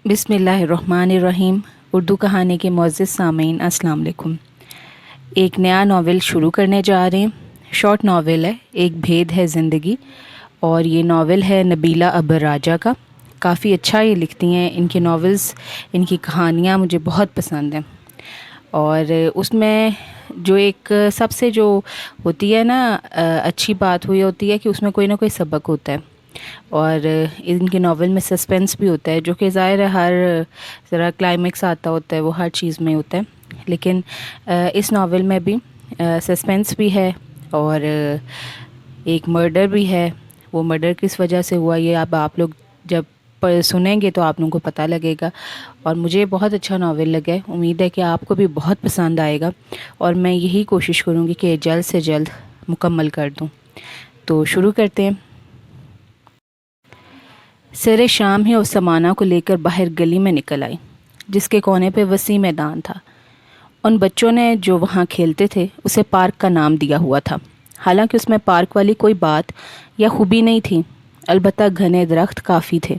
بسم اللہ الرحمن الرحیم۔ اردو کہانی کے معزز سامعین السلام علیکم۔ ایک نیا ناول شروع کرنے جا رہے ہیں۔ شارٹ ناول ہے، ایک بھید ہے زندگی، اور یہ ناول ہے نبیلہ ابر راجہ کا۔ کافی اچھا یہ لکھتی ہیں، ان کے ناولز، ان کی کہانیاں مجھے بہت پسند ہیں۔ اور اس میں جو ایک سب سے جو ہوتی ہے نا اچھی بات ہوئی ہوتی ہے کہ اس میں کوئی نہ کوئی سبق ہوتا ہے، اور ان کے ناول میں سسپینس بھی ہوتا ہے، جو کہ ظاہر ہے ہر ذرا کلائمیکس آتا ہوتا ہے وہ ہر چیز میں ہوتا ہے، لیکن اس ناول میں بھی سسپینس بھی ہے اور ایک مرڈر بھی ہے۔ وہ مرڈر کس وجہ سے ہوا یہ اب آپ لوگ جب سنیں گے تو آپ لوگوں کو پتہ لگے گا، اور مجھے بہت اچھا ناول لگا ہے۔ امید ہے کہ آپ کو بھی بہت پسند آئے گا، اور میں یہی کوشش کروں گی کہ جلد سے جلد مکمل کر دوں۔ تو شروع کرتے ہیں۔ سر شام ہی اس سمانہ کو لے کر باہر گلی میں نکل آئی، جس کے کونے پہ وسیع میدان تھا۔ ان بچوں نے جو وہاں کھیلتے تھے اسے پارک کا نام دیا ہوا تھا، حالانکہ اس میں پارک والی کوئی بات یا خوبی نہیں تھی، البتہ گھنے درخت کافی تھے۔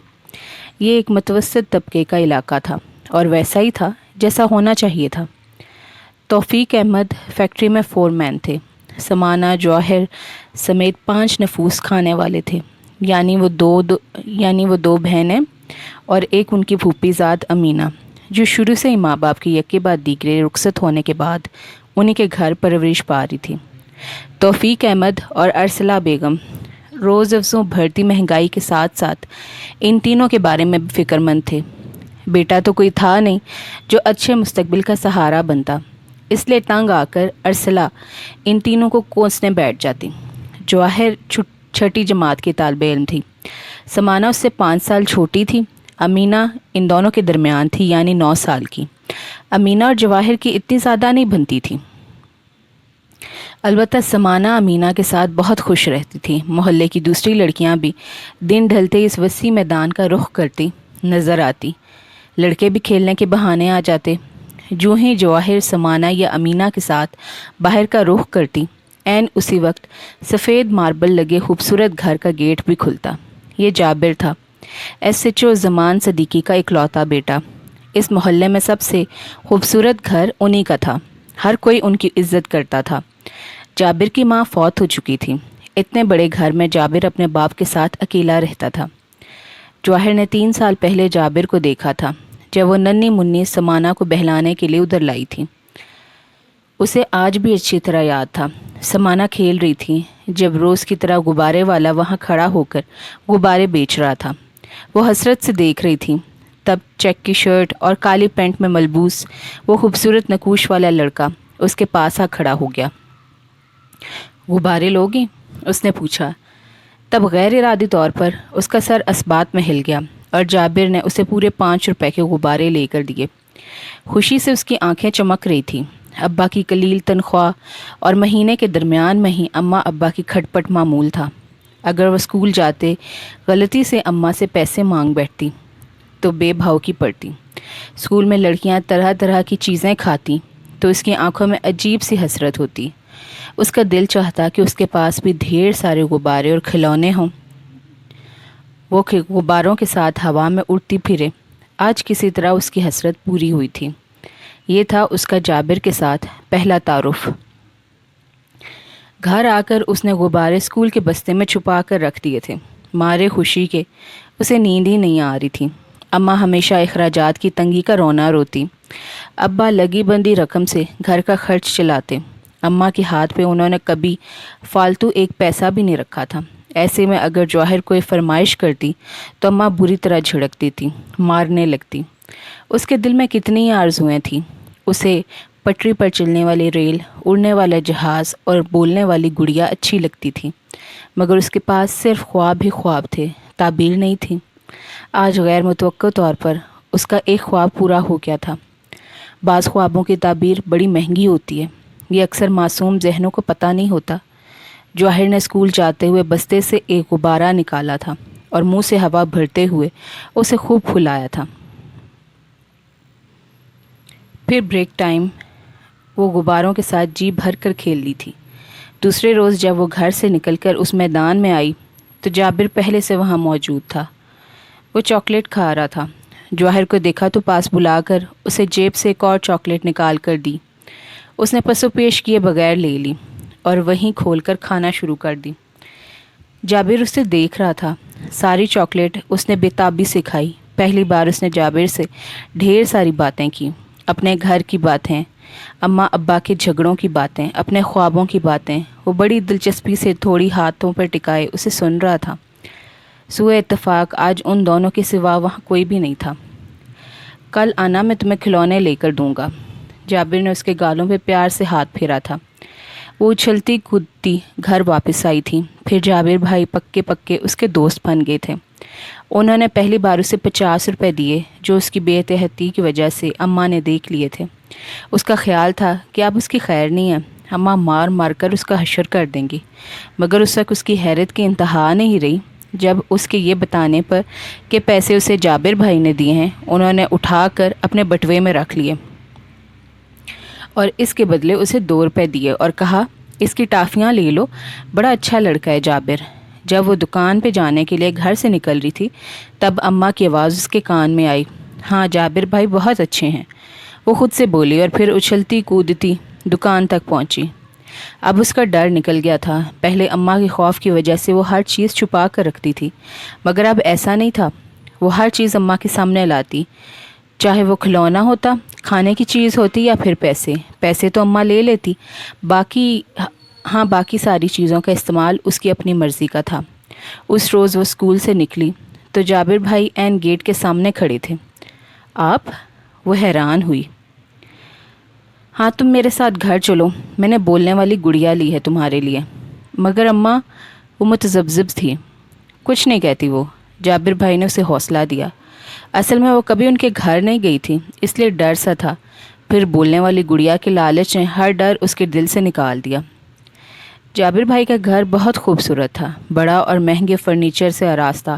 یہ ایک متوسط طبقے کا علاقہ تھا، اور ویسا ہی تھا جیسا ہونا چاہیے تھا۔ توفیق احمد فیکٹری میں فور مین تھے۔ سمانہ جوہر سمیت 5 نفوس کھانے والے تھے، یعنی وہ دو بہنیں اور ایک ان کی پھوپھی زاد امینہ، جو شروع سے ہی ماں باپ کی یکے بعد دیگرے رخصت ہونے کے بعد انہی کے گھر پرورش پا رہی تھی۔ توفیق احمد اور ارسلہ بیگم روز افزوں بڑھتی مہنگائی کے ساتھ ساتھ ان تینوں کے بارے میں فکر مند تھے۔ بیٹا تو کوئی تھا نہیں جو اچھے مستقبل کا سہارا بنتا، اس لیے تنگ آ کر ارسلہ ان تینوں کو کوسنے بیٹھ جاتی۔ جواہر چھٹی جماعت کی طالب علم تھی، سمانہ اس سے 5 سال چھوٹی تھی، امینہ ان دونوں کے درمیان تھی، یعنی 9 سال کی۔ امینہ اور جواہر کی اتنی زیادہ نہیں بنتی تھی، البتہ سمانہ امینہ کے ساتھ بہت خوش رہتی تھی۔ محلے کی دوسری لڑکیاں بھی دن ڈھلتے اس وسیع میدان کا رخ کرتی نظر آتی، لڑکے بھی کھیلنے کے بہانے آ جاتے۔ جو ہی جواہر سمانہ یا امینہ کے ساتھ باہر کا رخ کرتی، عین اسی وقت سفید ماربل لگے خوبصورت گھر کا گیٹ بھی کھلتا۔ یہ جابر تھا، ایس ایچ او زمان صدیقی کا اکلوتا بیٹا۔ اس محلے میں سب سے خوبصورت گھر انہی کا تھا، ہر کوئی ان کی عزت کرتا تھا۔ جابر کی ماں فوت ہو چکی تھی، اتنے بڑے گھر میں جابر اپنے باپ کے ساتھ اکیلا رہتا تھا۔ جواہر نے 3 سال پہلے جابر کو دیکھا تھا، جب وہ ننھی منی سمانہ کو بہلانے کے لیے ادھر لائی تھی۔ اسے آج بھی اچھی طرح یاد تھا۔ سمانہ کھیل رہی تھی جب روز کی طرح غبارے والا وہاں کھڑا ہو کر غبارے بیچ رہا تھا۔ وہ حسرت سے دیکھ رہی تھی، تب چیک کی شرٹ اور کالی پینٹ میں ملبوس وہ خوبصورت نقوش والا لڑکا اس کے پاس آ کھڑا ہو گیا۔ غبارے لوگی؟ اس نے پوچھا۔ تب غیر ارادی طور پر اس کا سر اسبات میں ہل گیا، اور جابر نے اسے پورے 5 روپے کے غبارے لے کر دیے۔ خوشی سے اس کی آنکھیں چمک رہی تھی۔ ابا کی قلیل تنخواہ اور مہینے کے درمیان میں ہی اماں ابا کی کھٹپٹ معمول تھا۔ اگر وہ اسکول جاتے غلطی سے اماں سے پیسے مانگ بیٹھتی تو بے بھاؤ کی پڑتی۔ اسکول میں لڑکیاں طرح طرح کی چیزیں کھاتی تو اس کی آنکھوں میں عجیب سی حسرت ہوتی۔ اس کا دل چاہتا کہ اس کے پاس بھی ڈھیر سارے غبارے اور کھلونے ہوں، وہ غباروں کے ساتھ ہوا میں اڑتی پھرے۔ آج کسی طرح اس کی حسرت پوری ہوئی تھی۔ یہ تھا اس کا جابر کے ساتھ پہلا تعارف۔ گھر آ کر اس نے غبارے اسکول کے بستے میں چھپا کر رکھ دیے تھے۔ مارے خوشی کے اسے نیند ہی نہیں آ رہی تھی۔ اماں ہمیشہ اخراجات کی تنگی کا رونا روتی، ابا لگی بندی رقم سے گھر کا خرچ چلاتے۔ اماں کے ہاتھ پہ انہوں نے کبھی فالتو ایک پیسہ بھی نہیں رکھا تھا۔ ایسے میں اگر جواہر کوئی فرمائش کرتی تو اماں بری طرح جھڑکتی تھی، مارنے لگتی۔ اس کے دل میں کتنی آرزوئیں تھیں۔ اسے پٹری پر چلنے والی ریل، اڑنے والا جہاز اور بولنے والی گڑیا اچھی لگتی تھی، مگر اس کے پاس صرف خواب ہی خواب تھے، تعبیر نہیں تھی۔ آج غیر متوقع طور پر اس کا ایک خواب پورا ہو گیا تھا۔ بعض خوابوں کی تعبیر بڑی مہنگی ہوتی ہے، یہ اکثر معصوم ذہنوں کو پتہ نہیں ہوتا۔ جواہر نے اسکول جاتے ہوئے بستے سے ایک غبارہ نکالا تھا اور منہ سے ہوا بھرتے ہوئے اسے خوب پھلایا تھا۔ پھر بریک ٹائم وہ غباروں کے ساتھ جی بھر کر کھیل لی تھی۔ دوسرے روز جب وہ گھر سے نکل کر اس میدان میں آئی تو جابر پہلے سے وہاں موجود تھا۔ وہ چاکلیٹ کھا رہا تھا جواہر کو دیکھا تو پاس بلا کر اسے جیب سے ایک اور چاکلیٹ نکال کر دی۔ اس نے پس و پیش کیے بغیر لے لی اور وہیں کھول کر کھانا شروع کر دی۔ جابر اسے دیکھ رہا تھا۔ ساری چاکلیٹ اس نے بے تابی سے کھائی۔ پہلی بار اس نے جابر سے ڈھیر ساری باتیں کی، اپنے گھر کی باتیں، اماں ابا کے جھگڑوں کی باتیں، اپنے خوابوں کی باتیں۔ وہ بڑی دلچسپی سے تھوڑی ہاتھوں پر ٹکائے اسے سن رہا تھا۔ سوئے اتفاق آج ان دونوں کے سوا وہاں کوئی بھی نہیں تھا۔ کل آنا، میں تمہیں کھلونے لے کر دوں گا۔ جابر نے اس کے گالوں پہ پیار سے ہاتھ پھیرا تھا۔ وہ اچھلتی کودتی گھر واپس آئی تھی۔ پھر جابر بھائی پکے پکے اس کے دوست بن گئے تھے۔ انہوں نے پہلی بار اسے 50 روپے دیے جو اس کی بے احتیاطی کی وجہ سے اماں نے دیکھ لیے تھے۔ اس کا خیال تھا کہ اب اس کی خیر نہیں ہے، اماں مار مار کر اس کا حشر کر دیں گی، مگر اس وقت اس کی حیرت کی انتہا نہیں رہی جب اس کے یہ بتانے پر کہ پیسے اسے جابر بھائی نے دیے ہیں، انہوں نے اٹھا کر اپنے بٹوے میں رکھ لیے اور اس کے بدلے اسے 2 روپے دیے اور کہا، اس کی ٹافیاں لے لو، بڑا اچھا لڑکا ہے جابر۔ جب وہ دکان پہ جانے کے لیے گھر سے نکل رہی تھی تب اماں کی آواز اس کے کان میں آئی، ہاں جابر بھائی بہت اچھے ہیں، وہ خود سے بولی اور پھر اچھلتی کودتی دکان تک پہنچی۔ اب اس کا ڈر نکل گیا تھا۔ پہلے اماں کے خوف کی وجہ سے وہ ہر چیز چھپا کر رکھتی تھی، مگر اب ایسا نہیں تھا۔ وہ ہر چیز اماں کے سامنے لاتی، چاہے وہ کھلونا ہوتا، کھانے کی چیز ہوتی یا پھر پیسے تو اماں لے لیتی، باقی ساری چیزوں کا استعمال اس کی اپنی مرضی کا تھا۔ اس روز وہ اسکول سے نکلی تو جابر بھائی عین گیٹ کے سامنے کھڑے تھے۔ آپ؟ وہ حیران ہوئی۔ ہاں تم میرے ساتھ گھر چلو، میں نے بولنے والی گڑیا لی ہے تمہارے لیے۔ مگر اماں، وہ متذبذب تھی۔ کچھ نہیں کہتی وہ، جابر بھائی نے اسے حوصلہ دیا۔ اصل میں وہ کبھی ان کے گھر نہیں گئی تھی، اس لیے ڈر سا تھا۔ پھر بولنے والی گڑیا کے لالچ نے ہر ڈر اس کے دل سے نکال دیا۔ جابر بھائی کا گھر بہت خوبصورت تھا، بڑا اور مہنگے فرنیچر سے آراستہ۔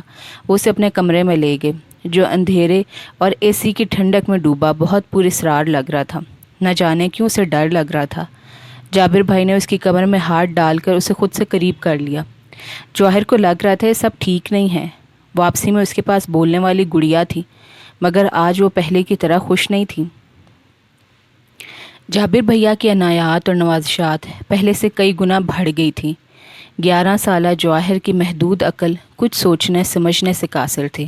وہ اسے اپنے کمرے میں لے گئے جو اندھیرے اور اے سی کی ٹھنڈک میں ڈوبا بہت پراسرار لگ رہا تھا۔ نہ جانے کیوں اسے ڈر لگ رہا تھا۔ جابر بھائی نے اس کی کمر میں ہاتھ ڈال کر اسے خود سے قریب کر لیا۔ جواہر کو لگ رہا تھا یہ سب ٹھیک نہیں ہے۔ واپسی میں اس کے پاس بولنے والی گڑیا تھی، مگر آج وہ پہلے کی طرح خوش نہیں تھی۔ جابر بھیا کی عنایات اور نوازشات پہلے سے کئی گنا بڑھ گئی تھی۔ 11 سالہ جواہر کی محدود عقل کچھ سوچنے سمجھنے سے قاصر تھی۔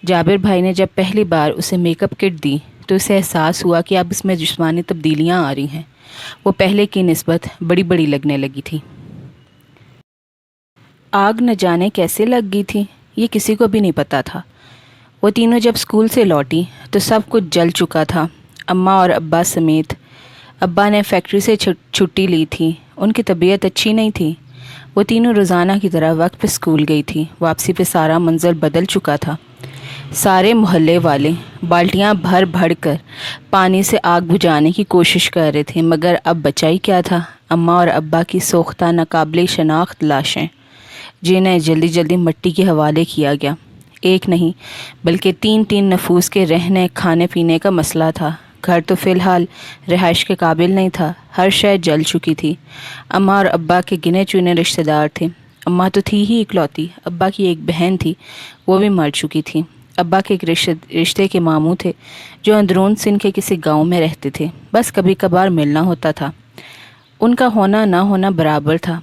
جابر بھائی نے جب پہلی بار اسے میک اپ کٹ دی تو اسے احساس ہوا کہ اب اس میں جسمانی تبدیلیاں آ رہی ہیں۔ وہ پہلے کی نسبت بڑی بڑی لگنے لگی تھی۔ آگ نہ جانے کیسے لگ گئی تھی، یہ کسی کو بھی نہیں پتا تھا۔ وہ تینوں جب اسکول سے لوٹی تو سب کچھ جل چکا تھا، اماں اور ابا سمیت۔ ابا نے فیکٹری سے چھٹی لی تھی، ان کی طبیعت اچھی نہیں تھی۔ وہ تینوں روزانہ کی طرح وقت پہ اسکول گئی تھی۔ واپسی پہ سارا منظر بدل چکا تھا۔ سارے محلے والے بالٹیاں بھر بھر کر پانی سے آگ بجھانے کی کوشش کر رہے تھے، مگر اب بچا ہی کیا تھا؟ اماں اور ابا کی سوختہ ناقابل شناخت لاشیں، جنہیں جلدی جلدی مٹی کے حوالے کیا گیا۔ ایک نہیں بلکہ 3 نفوس کے رہنے کھانے پینے کا مسئلہ تھا۔ گھر تو فی الحال رہائش کے قابل نہیں تھا، ہر شے جل چکی تھی۔ اماں اور ابا کے گنے چنے رشتہ دار تھے۔ اماں تو تھی ہی اکلوتی، ابا کی ایک بہن تھی، وہ بھی مر چکی تھی۔ ابا کے ایک رشتے کے ماموں تھے جو اندرون سندھ کے کسی گاؤں میں رہتے تھے، بس کبھی کبھار ملنا ہوتا تھا۔ ان کا ہونا نہ ہونا برابر تھا۔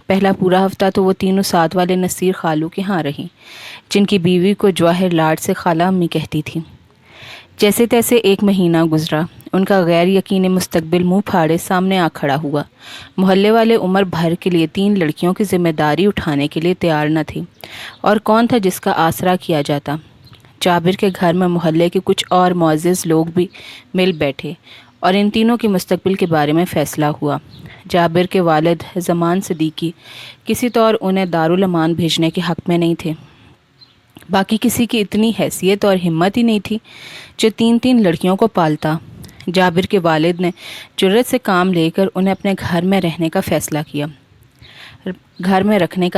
پہلا پورا ہفتہ تو وہ تینوں ساتھ والے نصیر خالو کے ہاں رہیں، جن کی بیوی کو جواہر لاڈ سے خالہ امی کہتی تھی۔ جیسے تیسے 1 مہینہ گزرا، ان کا غیر یقینی مستقبل منہ پھاڑے سامنے آ کھڑا ہوا۔ محلے والے عمر بھر کے لیے 3 لڑکیوں کی ذمہ داری اٹھانے کے لیے تیار نہ تھے، اور کون تھا جس کا آسرا کیا جاتا؟ جابر کے گھر میں محلے کے کچھ اور معزز لوگ بھی مل بیٹھے اور ان تینوں کے مستقبل کے بارے میں فیصلہ ہوا۔ جابر کے والد زمان صدیقی کسی طور انہیں دارالامان بھیجنے کے حق میں نہیں تھے۔ باقی کسی کی اتنی حیثیت اور ہمت ہی نہیں تھی جو 3 لڑکیوں کو پالتا۔ جابر کے والد نے جرأت سے کام لے کر انہیں اپنے گھر میں رکھنے کا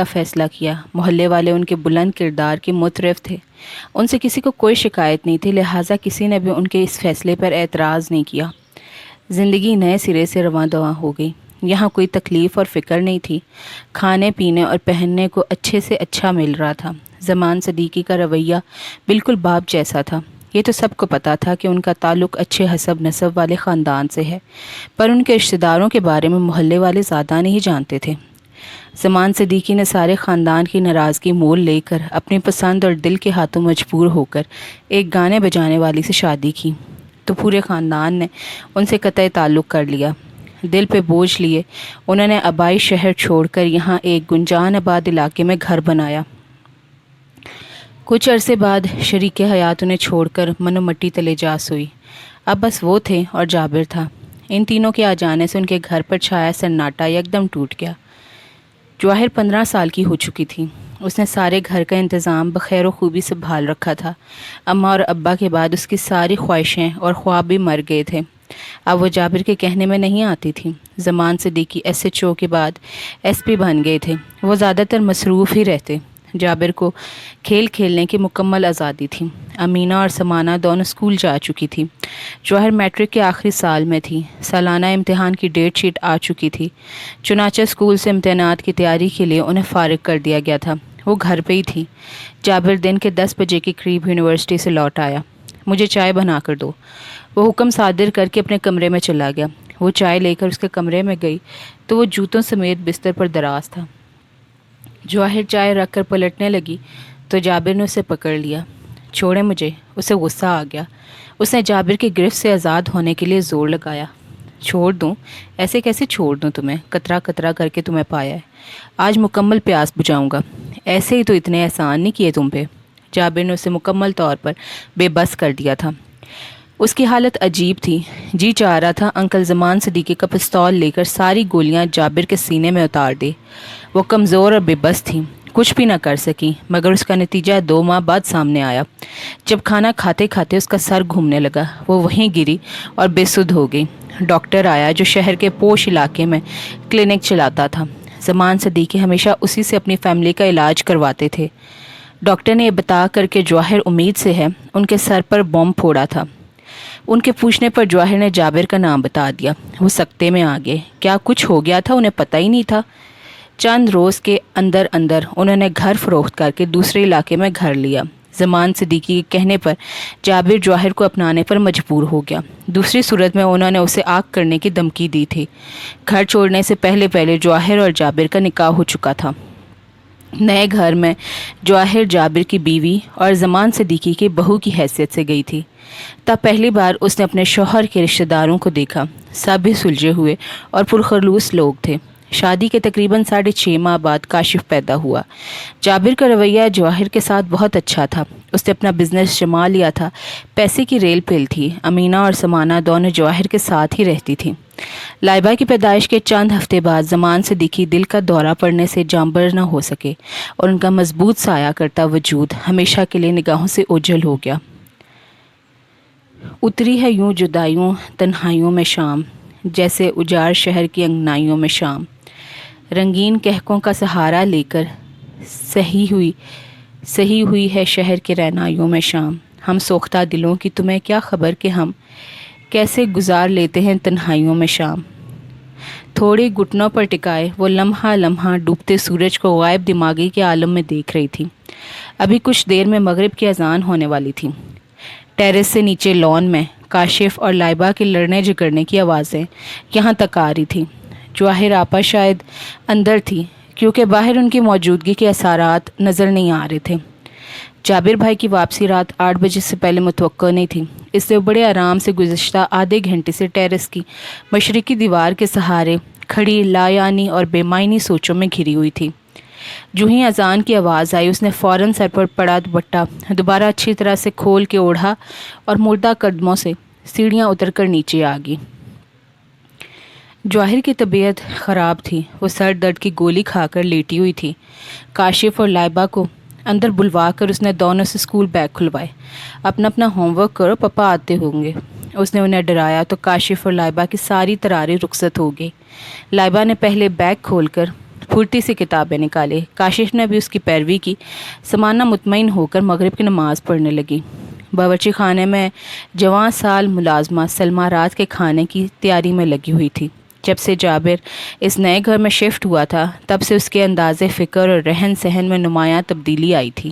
فیصلہ کیا۔ محلے والے ان کے بلند کردار کے مترف تھے، ان سے کسی کو کوئی شکایت نہیں تھی، لہٰذا کسی نے بھی ان کے اس فیصلے پر اعتراض نہیں کیا۔ زندگی نئے سرے سے رواں دواں ہو گئی۔ یہاں کوئی تکلیف اور فکر نہیں تھی، کھانے پینے اور پہننے کو اچھے سے اچھا مل رہا تھا۔ زمان صدیقی کا رویہ بالکل باپ جیسا تھا، یہ تو سب کو پتہ تھا کہ ان کا تعلق اچھے حسب نسب والے خاندان سے ہے، پر ان کے رشتہ داروں کے بارے میں محلے والے زیادہ نہیں جانتے تھے۔ زمان صدیقی نے سارے خاندان کی ناراضگی مول لے کر اپنی پسند اور دل کے ہاتھوں مجبور ہو کر ایک گانے بجانے والی سے شادی کی تو پورے خاندان نے ان سے قطع تعلق کر لیا۔ دل پہ بوجھ لیے انہوں نے آبائی شہر چھوڑ کر یہاں ایک گنجان آباد علاقے میں گھر بنایا۔ کچھ عرصے بعد شریک حیات انہیں چھوڑ کر منو مٹی تلے جا سوئی۔ اب بس وہ تھے اور جابر تھا۔ ان تینوں کے آ جانے سے ان کے گھر پر چھایا سناٹا یکدم ٹوٹ گیا۔ جواہر 15 سال کی ہو چکی تھی۔ اس نے سارے گھر کا انتظام بخیر و خوبی سے بھال رکھا تھا۔ اماں اور ابا کے بعد اس کی ساری خواہشیں اور خواب بھی مر گئے تھے۔ اب وہ جابر کے کہنے میں نہیں آتی تھی۔ زمان صدیقی SHO کے بعد SP بن گئے تھے۔ وہ زیادہ تر مصروف ہی رہتے۔ جابر کو کھیل کھیلنے کی مکمل آزادی تھی۔ امینہ اور سمانہ دونوں اسکول جا چکی تھی۔ جواہر میٹرک کے آخری سال میں تھی۔ سالانہ امتحان کی ڈیٹ شیٹ آ چکی تھی، چنانچہ اسکول سے امتحانات کی تیاری کے لیے انہیں فارغ کر دیا گیا تھا۔ وہ گھر پہ ہی تھی۔ جابر دن کے 10 بجے کے قریب یونیورسٹی سے لوٹ آیا۔ مجھے چائے بنا کر دو، وہ حکم صادر کر کے اپنے کمرے میں چلا گیا۔ وہ چائے لے کر اس کے کمرے میں گئی تو وہ جوتوں سمیت بستر پر دراز تھا۔ جواہر چائے رکھ کر پلٹنے لگی تو جابر نے اسے پکڑ لیا۔ چھوڑے مجھے، اسے غصہ آ گیا۔ اس نے جابر کی گرفت سے آزاد ہونے کے لیے زور لگایا۔ چھوڑ دوں؟ ایسے کیسے چھوڑ دوں تمہیں؟ قطرہ قطرہ کر کے تمہیں پایا ہے، آج مکمل پیاس بجھاؤں گا۔ ایسے ہی تو اتنے احسان نہیں کیے تم پہ۔ جابر نے اسے مکمل طور پر بے بس کر دیا تھا۔ اس کی حالت عجیب تھی۔ جی چاہ رہا تھا انکل زمان صدیقی کا پستول لے کر ساری گولیاں جابر کے سینے میں اتار دے۔ وہ کمزور اور بے بس تھی، کچھ بھی نہ کر سکی، مگر اس کا نتیجہ 2 ماہ بعد سامنے آیا۔ جب کھانا کھاتے کھاتے اس کا سر گھومنے لگا، وہ وہیں گری اور بے سدھ ہو گئی۔ ڈاکٹر آیا جو شہر کے پوش علاقے میں کلینک چلاتا تھا۔ زمان صدیقی ہمیشہ اسی سے اپنی فیملی کا علاج کرواتے تھے۔ ڈاکٹر نے یہ بتا کر کہ جواہر امید سے ہے، ان کے سر پر بم پھوڑا تھا۔ ان کے پوچھنے پر جواہر نے جابر کا نام بتا دیا۔ وہ سکتے میں آ گئے۔ کیا کچھ ہو گیا تھا انہیں پتہ ہی نہیں تھا۔ چند روز کے اندر انہوں نے گھر فروخت کر کے دوسرے علاقے میں گھر لیا۔ زمان صدیقی کے کہنے پر جابر جواہر کو اپنانے پر مجبور ہو گیا۔ دوسری صورت میں انہوں نے اسے آگ کرنے کی دھمکی دی تھی۔ گھر چھوڑنے سے پہلے جواہر اور جابر کا نکاح ہو چکا تھا۔ نئے گھر میں جواہر جابر کی بیوی اور زمان صدیقی کی بہو کی حیثیت سے گئی تھی۔ تب پہلی بار اس نے اپنے شوہر کے رشتہ داروں کو دیکھا۔ سب بھی سلجھے ہوئے اور پرخلوص لوگ تھے۔ شادی کے تقریباً 6.5 ماہ بعد کاشف پیدا ہوا۔ جابر کا رویہ جواہر کے ساتھ بہت اچھا تھا۔ اس نے اپنا بزنس جما لیا تھا، پیسے کی ریل پل تھی۔ امینہ اور سمانہ دونوں جواہر کے ساتھ ہی رہتی تھیں۔ لائبہ کی پیدائش کے چند ہفتے بعد زمان صدیقی دل کا دورہ پڑنے سے جانبر نہ ہو سکے اور ان کا مضبوط سایہ کرتا وجود ہمیشہ کے لیے نگاہوں سے اوجھل ہو گیا۔ اتری ہے یوں جدائیوں تنہائیوں میں شام، جیسے اجاڑ شہر کی انگنائیوں میں شام، رنگین کہکوں کا سہارا لے کر سہی ہوئی ہے شہر کے رہنائیوں میں شام۔ ہم سوختہ دلوں کی تمہیں کیا خبر کہ ہم کیسے گزار لیتے ہیں تنہائیوں میں شام۔ تھوڑی گھٹنوں پر ٹکائے وہ لمحہ لمحہ ڈوبتے سورج کو غائب دماغی کے عالم میں دیکھ رہی تھی۔ ابھی کچھ دیر میں مغرب کی اذان ہونے والی تھی۔ ٹیرس سے نیچے لان میں کاشف اور لائبہ کے لڑنے جھگڑنے کی آوازیں یہاں تک آ رہی تھی۔ جواہر آپا شاید اندر تھی، کیونکہ باہر ان کی موجودگی کے اثرات نظر نہیں آ رہے تھے۔ جابر بھائی کی واپسی رات 8 بجے سے پہلے متوقع نہیں تھی، اس لیے بڑے آرام سے گزشتہ آدھے گھنٹے سے ٹیرس کی مشرقی دیوار کے سہارے کھڑی لا یعنی اور بے معنی سوچوں میں گھری ہوئی تھی۔ جو ہی اذان کی آواز آئی، اس نے فوراً سر پر پڑا دوپٹہ دوبارہ اچھی طرح سے کھول کے اوڑھا اور مردہ قدموں سے سیڑھیاں اتر کر نیچے آ گئی۔ جواہر کی طبیعت خراب تھی، وہ سر درد کی گولی کھا کر لیٹی ہوئی تھی۔ کاشف اور لائبہ کو اندر بلوا کر اس نے دونوں سے اسکول بیگ کھلوائے۔ اپنا اپنا ہوم ورک کرو، پپا آتے ہوں گے۔ اس نے انہیں ڈرایا تو کاشف اور لائبہ کی ساری تراری رخصت ہو گئی۔ لائبہ نے پہلے بیگ کھول کر پھرتی سی کتابیں نکالے، کاشف نے بھی اس کی پیروی کی۔ سمانہ مطمئن ہو کر مغرب کی نماز پڑھنے لگی۔ باورچی خانے میں جوان سال ملازمہ سلمہ رات کے کھانے کی تیاری میں لگی ہوئی تھی۔ جب سے جابر اس نئے گھر میں شفٹ ہوا تھا تب سے اس کے انداز فکر اور رہن سہن میں نمایاں تبدیلی آئی تھی،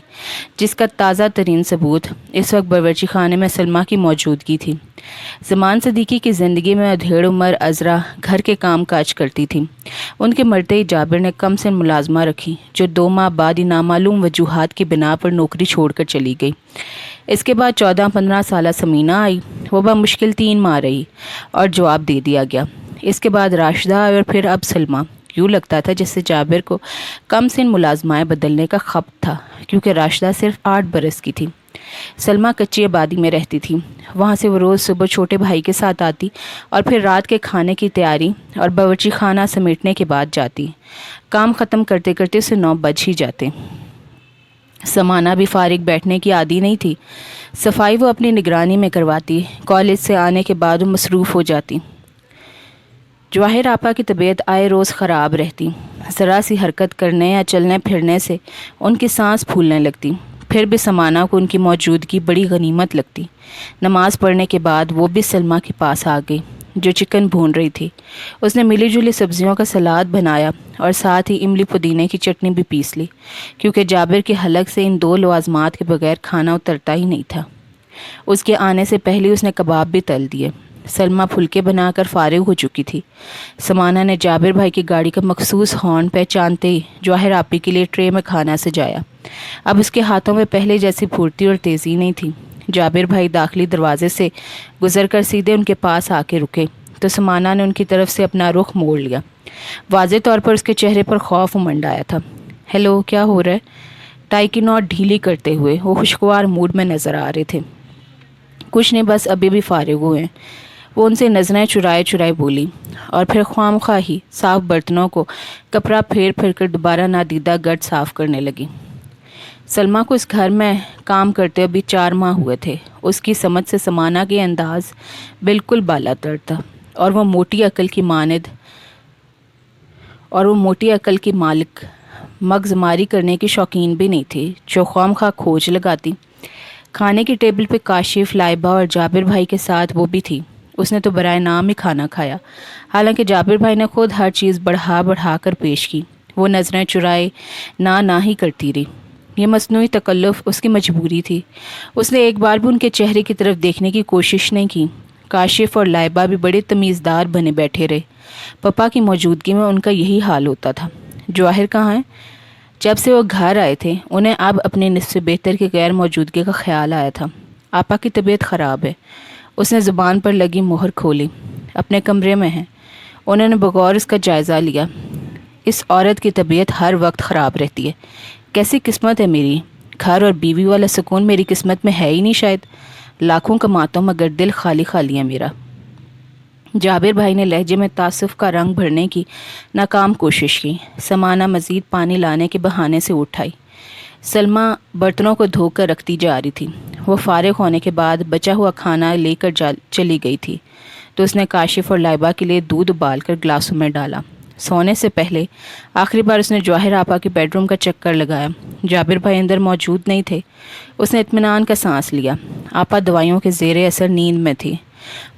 جس کا تازہ ترین ثبوت اس وقت باورچی خانے میں سلمہ کی موجودگی تھی۔ زمان صدیقی کی زندگی میں ادھیڑ عمر عذرا گھر کے کام کاج کرتی تھی۔ ان کے مرتے ہی جابر نے کم سن ملازمہ رکھی، جو 2 ماہ بعد ہی نامعلوم وجوہات کی بنا پر نوکری چھوڑ کر چلی گئی۔ اس کے بعد 14-15 سالہ سمینہ آئی، وہ بمشکل 3 ماہ رہی اور جواب دے دیا گیا۔ اس کے بعد راشدہ آئی اور پھر اب سلمہ۔ یوں لگتا تھا جس سے جابر کو کم سن ملازمائیں بدلنے کا خبت تھا، کیونکہ راشدہ صرف 8 برس کی تھی۔ سلمہ کچی آبادی میں رہتی تھی، وہاں سے وہ روز صبح چھوٹے بھائی کے ساتھ آتی اور پھر رات کے کھانے کی تیاری اور باورچی خانہ سمیٹنے کے بعد جاتی۔ کام ختم کرتے کرتے اسے 9 بج ہی جاتے۔ سمانہ بھی فارغ بیٹھنے کی عادی نہیں تھی، صفائی وہ اپنی نگرانی میں کرواتی، کالج سے آنے کے بعد وہ مصروف ہو جاتی۔ جواہر آپا کی طبیعت آئے روز خراب رہتی، ذرا سی حرکت کرنے یا چلنے پھرنے سے ان کی سانس پھولنے لگتی، پھر بھی سمانہ کو ان کی موجودگی بڑی غنیمت لگتی۔ نماز پڑھنے کے بعد وہ بھی سلمہ کے پاس آ گئی، جو چکن بھون رہی تھی۔ اس نے ملی جلی سبزیوں کا سلاد بنایا اور ساتھ ہی املی پودینے کی چٹنی بھی پیس لی، کیونکہ جابر کے حلق سے ان 2 لوازمات کے بغیر کھانا اترتا ہی نہیں تھا۔ اس کے آنے سے پہلے اس نے کباب بھی تل دیے۔ سلمہ پھلکے بنا کر فارغ ہو چکی تھی۔ سمانہ نے جابر بھائی کی گاڑی کا مخصوص ہارن پہچانتے ہی جواہر آپی کے لیے ٹرے میں کھانا سجایا۔ اب اس کے ہاتھوں میں پہلے جیسی پھرتی اور تیزی نہیں تھی۔ جابر بھائی داخلی دروازے سے گزر کر سیدھے ان کے پاس آ کے رکے تو سمانہ نے ان کی طرف سے اپنا رخ موڑ لیا۔ واضح طور پر اس کے چہرے پر خوف امنڈ آیا تھا۔ ہیلو، کیا ہو رہا ہے؟ ٹائی کی نوٹ ڈھیلی کرتے ہوئے وہ خوشگوار موڈ میں نظر آ رہے تھے۔ کچھ نہیں، بس ابھی بھی فارغ ہوئے ہیں، وہ ان سے نظریں چرائے چرائے بولی، اور پھر خواہ مخواہ ہی صاف برتنوں کو کپڑا پھیر پھیر کر دوبارہ نادیدہ گرد صاف کرنے لگی۔ سلمہ کو اس گھر میں کام کرتے ابھی 4 ماہ ہوئے تھے۔ اس کی سمجھ سے سمانہ کے انداز بالکل بالا تر تھا، اور وہ موٹی عقل کی مالک مغز ماری کرنے کی شوقین بھی نہیں تھی، جو خواہ مخواہ کھوج لگاتی۔ کھانے کی ٹیبل پہ کاشف، لائبہ اور جابر بھائی کے ساتھ وہ بھی تھی۔ اس نے تو برائے نام ہی کھانا کھایا، حالانکہ جابر بھائی نے خود ہر چیز بڑھا کر پیش کی۔ وہ نظریں چرائے نہ ہی کرتی رہی۔ یہ مصنوعی تکلف اس کی مجبوری تھی۔ اس نے ایک بار بھی ان کے چہرے کی طرف دیکھنے کی کوشش نہیں کی۔ کاشف اور لائبہ بھی بڑے تمیزدار بنے بیٹھے رہے۔ پپا کی موجودگی میں ان کا یہی حال ہوتا تھا۔ جواہر کہاں ہے؟ جب سے وہ گھر آئے تھے انہیں اب اپنے نصف بہتر کی غیر موجودگی کا خیال آیا تھا۔ آپا کی طبیعت خراب ہے۔ اس نے زبان پر لگی مہر کھولی۔ اپنے کمرے میں ہیں۔ انہوں نے بغور اس کا جائزہ لیا۔ اس عورت کی طبیعت ہر وقت خراب رہتی ہے۔ کیسی قسمت ہے میری، گھر اور بیوی والا سکون میری قسمت میں ہے ہی نہیں شاید۔ لاکھوں کماتا ہوں مگر دل خالی خالی ہے میرا۔ جابر بھائی نے لہجے میں تعصف کا رنگ بھرنے کی ناکام کوشش کی۔ سمانہ مزید پانی لانے کے بہانے سے اٹھ آئی۔ سلمہ برتنوں کو دھو کر رکھتی جا رہی تھی۔ وہ فارغ ہونے کے بعد بچا ہوا کھانا لے کر چلی گئی تھی تو اس نے کاشف اور لائبہ کے لیے دودھ ابال کر گلاسوں میں ڈالا۔ سونے سے پہلے آخری بار اس نے جواہر آپا کے بیڈ روم کا چکر لگایا۔ جابر بھائی اندر موجود نہیں تھے۔ اس نے اطمینان کا سانس لیا۔ آپا دوائیوں کے زیر اثر نیند میں تھی۔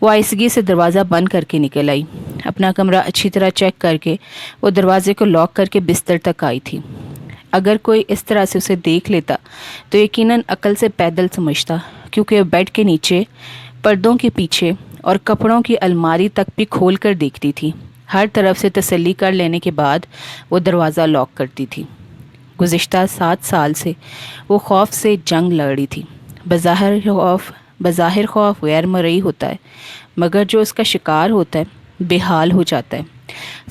وہ آہستگی سے دروازہ بند کر کے نکل آئی۔ اپنا کمرہ اچھی طرح چیک کر کے وہ دروازے کو لاک کر کے بستر تک آئی تھی۔ اگر کوئی اس طرح سے اسے دیکھ لیتا تو یقیناً عقل سے پیدل سمجھتا، کیونکہ وہ بیڈ کے نیچے، پردوں کے پیچھے اور کپڑوں کی الماری تک بھی کھول کر دیکھتی تھی۔ ہر طرف سے تسلی کر لینے کے بعد وہ دروازہ لاک کرتی تھی۔ گزشتہ 7 سال سے وہ خوف سے جنگ لڑ رہی تھی۔ بظاہر خوف غیر مرئی ہوتا ہے، مگر جو اس کا شکار ہوتا ہے بے حال ہو جاتا ہے۔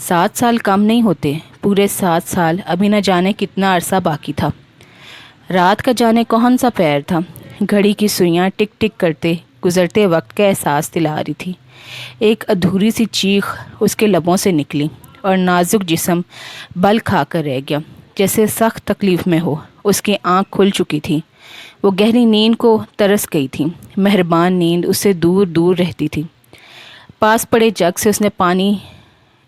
7 سال کم نہیں ہوتے، پورے 7 سال، ابھی نہ جانے کتنا عرصہ باقی تھا۔ رات کا جانے کون سا پیر تھا، گھڑی کی سوئیاں ٹک ٹک کرتے گزرتے وقت کا احساس دلا رہی تھی۔ ایک ادھوری سی چیخ اس کے لبوں سے نکلی اور نازک جسم بل کھا کر رہ گیا، جیسے سخت تکلیف میں ہو۔ اس کی آنکھ کھل چکی تھی۔ وہ گہری نیند کو ترس گئی تھی۔ مہربان نیند اس سے دور دور رہتی تھی۔ پاس پڑے جگ سے اس نے پانی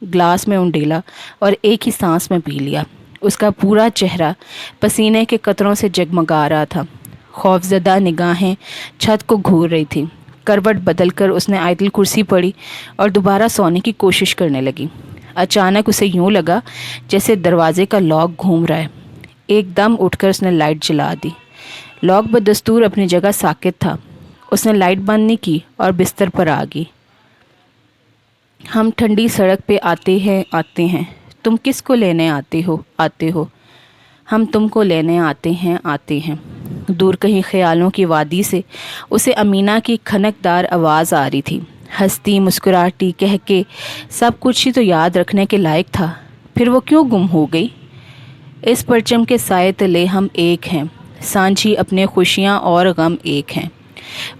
گلاس میں انڈیلا اور ایک ہی سانس میں پی لیا۔ اس کا پورا چہرہ پسینے کے قطروں سے جگمگا رہا تھا۔ خوفزدہ نگاہیں چھت کو گھور رہی تھی۔ کروٹ بدل کر اس نے آیت الکرسی پڑھی اور دوبارہ سونے کی کوشش کرنے لگی۔ اچانک اسے یوں لگا جیسے دروازے کا لاک گھوم رہا ہے۔ ایک دم اٹھ کر اس نے لائٹ جلا دی۔ لاک بدستور اپنی جگہ ساکت تھا۔ اس نے لائٹ بند نہیں کی اور بستر پر آ گئی۔ ہم ٹھنڈی سڑک پہ آتے ہیں، تم کس کو لینے آتے ہو؟ ہم تم کو لینے آتے ہیں۔ دور کہیں خیالوں کی وادی سے اسے امینہ کی کھنکدار آواز آ رہی تھی۔ ہنستی مسکراتی کہہ کے سب کچھ ہی تو یاد رکھنے کے لائق تھا، پھر وہ کیوں گم ہو گئی؟ اس پرچم کے سائے تلے ہم ایک ہیں، سانجھی اپنے خوشیاں اور غم ایک ہیں۔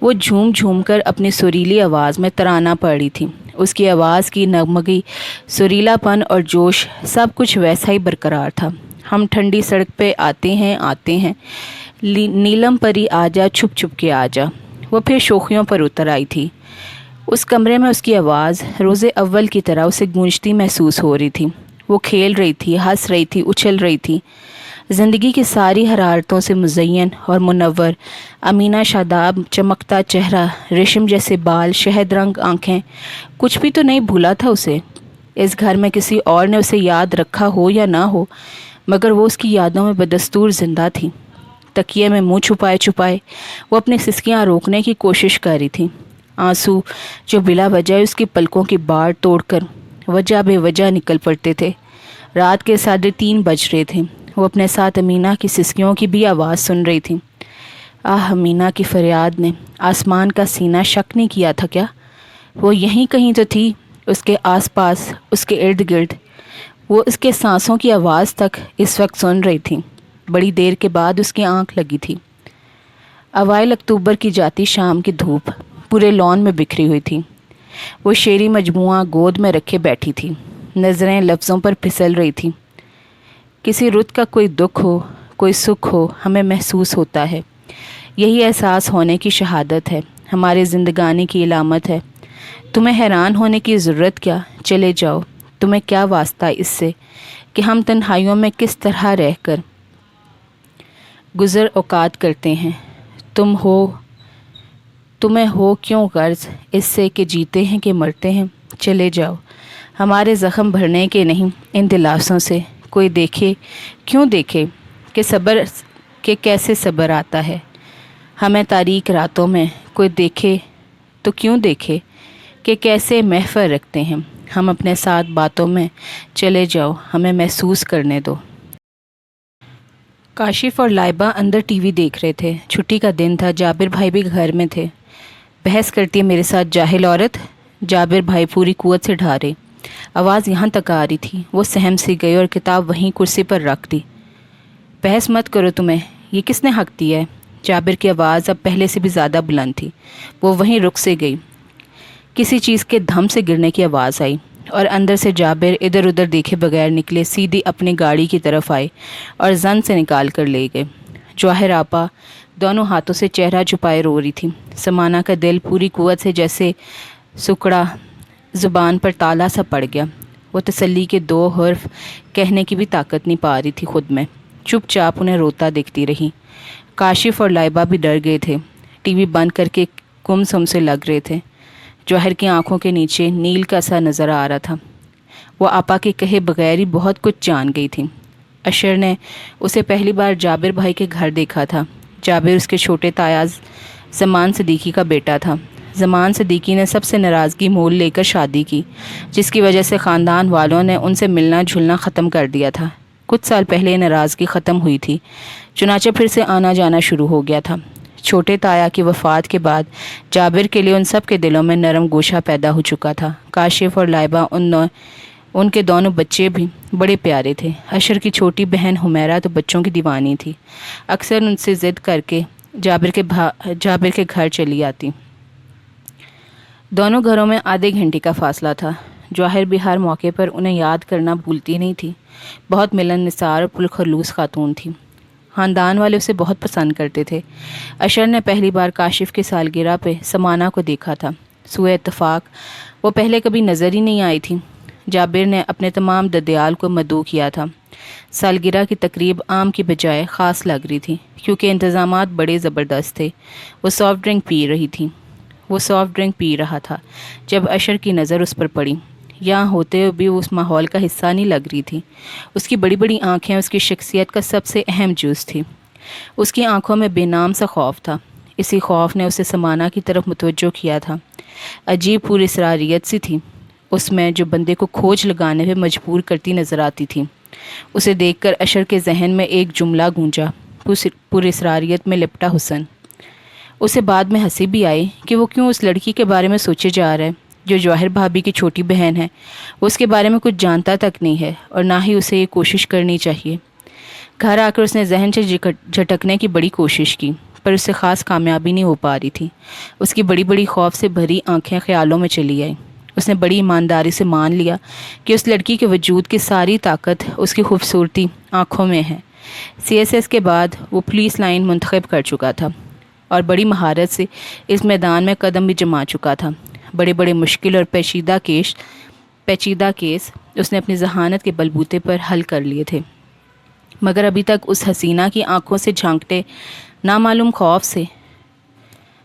وہ جھوم جھوم کر اپنی سریلی آواز میں ترانہ پڑھ رہی تھی۔ اس کی آواز کی نغمگی، سریلا پن اور جوش سب کچھ ویسا ہی برقرار تھا۔ ہم ٹھنڈی سڑک پہ آتے ہیں، نیلم پری آجا چھپ چھپ کے آجا۔ وہ پھر شوخیوں پر اتر آئی تھی۔ اس کمرے میں اس کی آواز روز اول کی طرح اسے گونجتی محسوس ہو رہی تھی۔ وہ کھیل رہی تھی، ہنس رہی تھی، اچھل رہی تھی۔ زندگی کی ساری حرارتوں سے مزین اور منور امینہ، شاداب چمکتا چہرہ، ریشم جیسے بال، شہد رنگ آنکھیں، کچھ بھی تو نہیں بھولا تھا اسے۔ اس گھر میں کسی اور نے اسے یاد رکھا ہو یا نہ ہو، مگر وہ اس کی یادوں میں بدستور زندہ تھی۔ تکیے میں منہ چھپائے وہ اپنی سسکیاں روکنے کی کوشش کر رہی تھی۔ آنسو جو بلا وجہ اس کی پلکوں کی باڑ توڑ کر وجہ بے وجہ نکل پڑتے تھے۔ رات کے 3:30 بج رہے تھے۔ وہ اپنے ساتھ امینہ کی سسکیوں کی بھی آواز سن رہی تھی۔ امینہ کی فریاد نے آسمان کا سینہ شک نہیں کیا تھا کیا؟ وہ یہیں کہیں تو تھی، اس کے آس پاس، اس کے ارد گرد۔ وہ اس کے سانسوں کی آواز تک اس وقت سن رہی تھی۔ بڑی دیر کے بعد اس کی آنکھ لگی تھی۔ اوائل اکتوبر کی جاتی شام کی دھوپ پورے لان میں بکھری ہوئی تھی۔ وہ شعری مجموعہ گود میں رکھے بیٹھی تھی، نظریں لفظوں پر پھسل رہی تھی۔ کسی رت کا کوئی دکھ ہو، کوئی سکھ ہو، ہمیں محسوس ہوتا ہے۔ یہی احساس ہونے کی شہادت ہے، ہمارے زندگانی کی علامت ہے۔ تمہیں حیران ہونے کی ضرورت کیا؟ چلے جاؤ، تمہیں کیا واسطہ اس سے کہ ہم تنہائیوں میں کس طرح رہ کر گزر اوقات کرتے ہیں۔ تمہیں ہو کیوں غرض اس سے کہ جیتے ہیں کہ مرتے ہیں؟ چلے جاؤ، ہمارے زخم بھرنے کے نہیں، ان دلاسوں سے کوئی دیکھے، کیوں دیکھے کہ کیسے صبر آتا ہے ہمیں تاریک راتوں میں، کوئی دیکھے تو کیوں دیکھے کہ کیسے محفر رکھتے ہیں ہم اپنے ساتھ باتوں میں۔ چلے جاؤ، ہمیں محسوس کرنے دو۔ کاشف اور لائبہ اندر ٹی وی دیکھ رہے تھے۔ چھٹی کا دن تھا، جابر بھائی بھی گھر میں تھے۔ بحث کرتی ہے میرے ساتھ جاہل عورت، جابر بھائی پوری قوت سے ڈھارے۔ آواز یہاں تک آ رہی تھی۔ وہ سہم سی گئی اور کتاب وہیں کرسی پر رکھ دی۔ بحث مت کرو، تمہیں یہ کس نے حق دیا ہے؟ جابر کی آواز اب پہلے سے بھی زیادہ بلند تھی۔ وہ وہیں رک سے گئی۔ کسی چیز کے دھم سے گرنے کی آواز آئی اور اندر سے جابر ادھر ادھر دیکھے بغیر نکلے، سیدھی اپنی گاڑی کی طرف آئے اور زن سے نکال کر لے گئے۔ جواہر آپا دونوں ہاتھوں سے چہرہ چھپائے رو رہی تھی۔ سمانہ کا دل پوری قوت سے جیسے سکڑا، زبان پر تالا سا پڑ گیا۔ وہ تسلی کے 2 حرف کہنے کی بھی طاقت نہیں پا رہی تھی خود میں۔ چپ چاپ انہیں روتا دیکھتی رہی۔ کاشف اور لائبہ بھی ڈر گئے تھے، ٹی وی بند کر کے گم سم سے لگ رہے تھے۔ جوہر کی آنکھوں کے نیچے نیل کا سا نظر آ رہا تھا۔ وہ آپا کے کہے بغیر ہی بہت کچھ جان گئی تھی۔ اشر نے اسے پہلی بار جابر بھائی کے گھر دیکھا تھا۔ جابر اس کے چھوٹے تایا زمان صدیقی کا بیٹا تھا۔ زمان صدیقی نے سب سے ناراضگی مول لے کر شادی کی، جس کی وجہ سے خاندان والوں نے ان سے ملنا جھلنا ختم کر دیا تھا۔ کچھ سال پہلے یہ ناراضگی ختم ہوئی تھی، چنانچہ پھر سے آنا جانا شروع ہو گیا تھا۔ چھوٹے تایا کی وفات کے بعد جابر کے لیے ان سب کے دلوں میں نرم گوشہ پیدا ہو چکا تھا۔ کاشف اور لائبہ ان کے دونوں بچے بھی بڑے پیارے تھے۔ اشر کی چھوٹی بہن حمیرہ تو بچوں کی دیوانی تھی، اکثر ان سے ضد کر کے جابر کے گھر چلی آتی۔ دونوں گھروں میں آدھے گھنٹے کا فاصلہ تھا۔ جواہر بھی ہر موقع پر انہیں یاد کرنا بھولتی نہیں تھی۔ بہت ملن نثار اور پرخلوص خاتون تھی۔ خاندان والے اسے بہت پسند کرتے تھے۔ اشر نے پہلی بار کاشف کی سالگرہ پہ سمانہ کو دیکھا تھا۔ سوئے اتفاق وہ پہلے کبھی نظر ہی نہیں آئی تھی۔ جابر نے اپنے تمام ددیال کو مدعو کیا تھا۔ سالگرہ کی تقریب عام کی بجائے خاص لگ رہی تھی، کیونکہ انتظامات بڑے زبردست تھے۔ وہ سافٹ ڈرنک پی رہی تھی۔ وہ سافٹ ڈرنک پی رہا تھا جب اشر کی نظر اس پر پڑی۔ یہاں ہوتے ہوئے بھی وہ اس ماحول کا حصہ نہیں لگ رہی تھی۔ اس کی بڑی بڑی آنکھیں اس کی شخصیت کا سب سے اہم جز تھی۔ اس کی آنکھوں میں بے نام سا خوف تھا۔ اسی خوف نے اسے سمانہ کی طرف متوجہ کیا تھا۔ عجیب پراسراریت سی تھی اس میں جو بندے کو کھوج لگانے پہ مجبور کرتی نظر آتی تھی۔ اسے دیکھ کر اشر کے ذہن میں ایک جملہ گونجا، پراسراریت میں لپٹا حسن۔ اسے بعد میں ہنسی بھی آئی کہ وہ کیوں اس لڑکی کے بارے میں سوچے جا رہا ہے جو جواہر بھابی کی چھوٹی بہن ہے۔ وہ اس کے بارے میں کچھ جانتا تک نہیں ہے اور نہ ہی اسے یہ کوشش کرنی چاہیے۔ گھر آ کر اس نے ذہن سے جھٹکنے کی بڑی کوشش کی پر اس سے خاص کامیابی نہیں ہو پا رہی تھی۔ اس کی بڑی بڑی خوف سے بھری آنکھیں خیالوں میں چلی آئیں۔ اس نے بڑی ایمانداری سے مان لیا کہ اس لڑکی کے وجود کی ساری طاقت اس کی خوبصورتی آنکھوں میں ہے۔ CSS کے بعد وہ پولیس لائن منتخب کر چکا تھا اور بڑی مہارت سے اس میدان میں قدم بھی جما چکا تھا۔ بڑے بڑے مشکل اور پیچیدہ کیس اس نے اپنی ذہانت کے بلبوتے پر حل کر لیے تھے، مگر ابھی تک اس حسینہ کی آنکھوں سے جھانکتے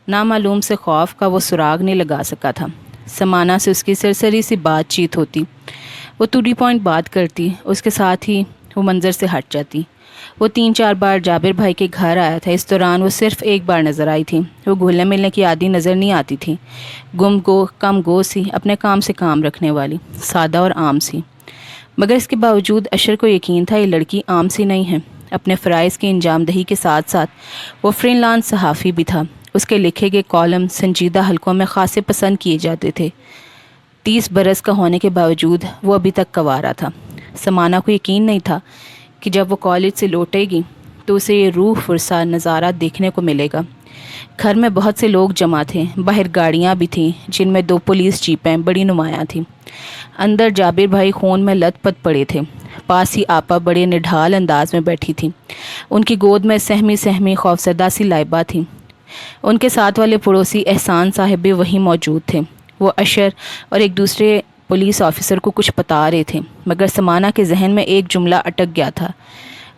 نامعلوم سے خوف کا وہ سراغ نہیں لگا سکا تھا۔ سمانہ سے اس کی سرسری سی بات چیت ہوتی، وہ ٹو دی پوائنٹ بات کرتی، اس کے ساتھ ہی وہ منظر سے ہٹ جاتی۔ وہ 3-4 بار جابر بھائی کے گھر آیا تھا، اس دوران وہ صرف ایک بار نظر آئی تھی۔ وہ گھلنے ملنے کی عادی نظر نہیں آتی تھی، کم گو سی، اپنے کام سے کام رکھنے والی، سادہ اور عام سی۔ مگر اس کے باوجود اشر کو یقین تھا یہ لڑکی عام سی نہیں ہے۔ اپنے فرائض کی انجام دہی کے ساتھ ساتھ وہ فری لانس صحافی بھی تھا۔ اس کے لکھے گئے کالم سنجیدہ حلقوں میں خاصے پسند کیے جاتے تھے۔ 30 برس کا ہونے کے باوجود وہ ابھی تک کنوارا تھا۔ سمانہ کو یقین نہیں تھا کہ جب وہ کالج سے لوٹے گی تو اسے یہ روح فرسا نظارہ دیکھنے کو ملے گا۔ گھر میں بہت سے لوگ جمع تھے، باہر گاڑیاں بھی تھیں جن میں 2 پولیس جیپیں بڑی نمایاں تھیں۔ اندر جابر بھائی خون میں لت پت پڑے تھے۔ پاس ہی آپا بڑے نڈھال انداز میں بیٹھی تھیں۔ ان کی گود میں سہمی خوفزدہ سی لائبہ تھیں۔ ان کے ساتھ والے پڑوسی احسان صاحب بھی وہیں موجود تھے۔ وہ اشر اور ایک دوسرے پولیس آفیسر کو کچھ بتا رہے تھے، مگر سمانہ کے ذہن میں ایک جملہ اٹک گیا تھا،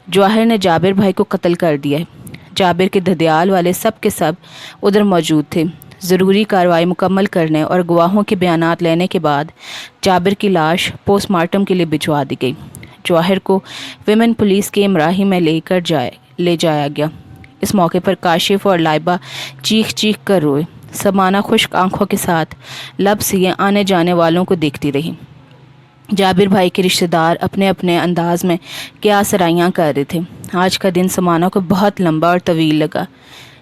جواہر نے جابر بھائی کو قتل کر دیا ہے۔ جابر کے دھدیال والے سب کے سب ادھر موجود تھے۔ ضروری کارروائی مکمل کرنے اور گواہوں کے بیانات لینے کے بعد جابر کی لاش پوسٹ مارٹم کے لیے بھجوا دی گئی۔ جواہر کو ویمن پولیس کے امراہی میں لے جایا گیا۔ اس موقع پر کاشف اور لائبہ چیخ کر روئے۔ سمانہ خشک آنکھوں کے ساتھ لب سیے آنے جانے والوں کو دیکھتی رہی۔ جابر بھائی کے رشتہ دار اپنے اپنے انداز میں کیا سرائیاں کر رہے تھے۔ آج کا دن سمانہ کو بہت لمبا اور طویل لگا۔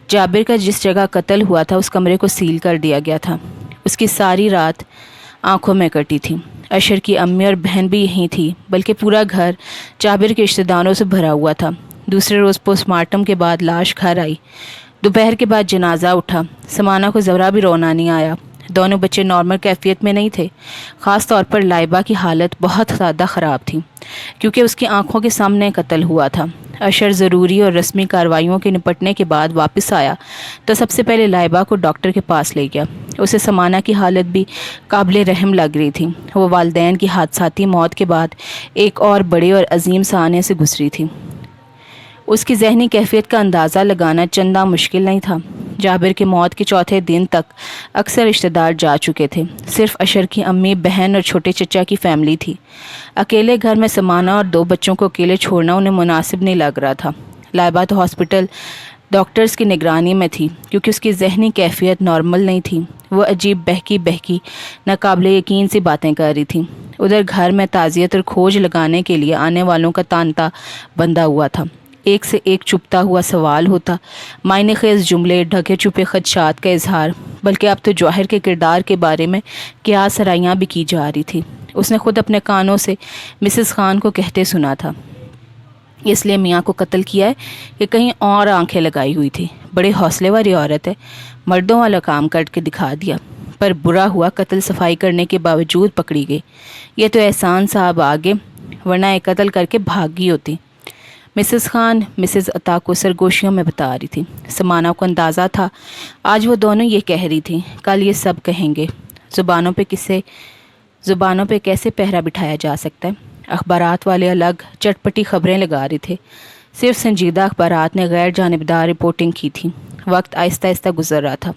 جابر کا جس جگہ قتل ہوا تھا اس کمرے کو سیل کر دیا گیا تھا۔ اس کی ساری رات آنکھوں میں کٹی تھی۔ اشر کی امی اور بہن بھی یہیں تھی، بلکہ پورا گھر جابر کے رشتہ داروں سے بھرا ہوا تھا۔ دوسرے روز پوسٹ مارٹم کے بعد لاش گھر آئی۔ دوپہر کے بعد جنازہ اٹھا۔ سمانہ کو ذرا بھی رونا نہیں آیا۔ دونوں بچے نارمل کیفیت میں نہیں تھے۔ خاص طور پر لائبہ کی حالت بہت زیادہ خراب تھی کیونکہ اس کی آنکھوں کے سامنے قتل ہوا تھا۔ اشر ضروری اور رسمی کارروائیوں کے نپٹنے کے بعد واپس آیا تو سب سے پہلے لائبہ کو ڈاکٹر کے پاس لے گیا۔ اسے سمانہ کی حالت بھی قابل رحم لگ رہی تھی۔ وہ والدین کی حادثاتی موت کے بعد ایک اور بڑے اور عظیم سانحے سے گزری تھی۔ اس کی ذہنی کیفیت کا اندازہ لگانا چندہ مشکل نہیں تھا۔ جابر کی موت کے چوتھے دن تک اکثر رشتہ دار جا چکے تھے۔ صرف اشر کی امی، بہن اور چھوٹے چچا کی فیملی تھی۔ اکیلے گھر میں سمانہ اور 2 بچوں کو اکیلے چھوڑنا انہیں مناسب نہیں لگ رہا تھا۔ لائبہ تو ہاسپٹل ڈاکٹرز کی نگرانی میں تھی کیونکہ اس کی ذہنی کیفیت نارمل نہیں تھی۔ وہ عجیب بہکی ناقابل یقین سی باتیں کر رہی تھی۔ ادھر گھر میں تعزیت اور کھوج لگانے کے لیے آنے والوں کا تانتا بندھا ہوا تھا۔ ایک سے ایک چھپتا ہوا سوال ہوتا، معنی خیز جملے، ڈھکے چھپے خدشات کا اظہار، بلکہ اب تو جواہر کے کردار کے بارے میں کیا سرائیاں بھی کی جا رہی تھی۔ اس نے خود اپنے کانوں سے مسز خان کو کہتے سنا تھا، اس لیے میاں کو قتل کیا ہے کہ کہیں اور آنکھیں لگائی ہوئی تھی۔ بڑے حوصلے والی عورت ہے، مردوں والا کام کر کے دکھا دیا، پر برا ہوا قتل صفائی کرنے کے باوجود پکڑی گئی۔ یہ تو احسان صاحب آگے، ورنہ ایک قتل کر کے بھاگی ہوتی۔ مسز خان مسز عطا کو سرگوشیوں میں بتا رہی تھی۔ سمانہ کو اندازہ تھا آج وہ دونوں یہ کہہ رہی تھی، کل یہ سب کہیں گے۔ زبانوں پہ کیسے پہرا بٹھایا جا سکتا ہے؟ اخبارات والے الگ چٹپٹی خبریں لگا رہے تھے، صرف سنجیدہ اخبارات نے غیر جانبدار رپورٹنگ کی تھی۔ وقت آہستہ آہستہ گزر رہا تھا۔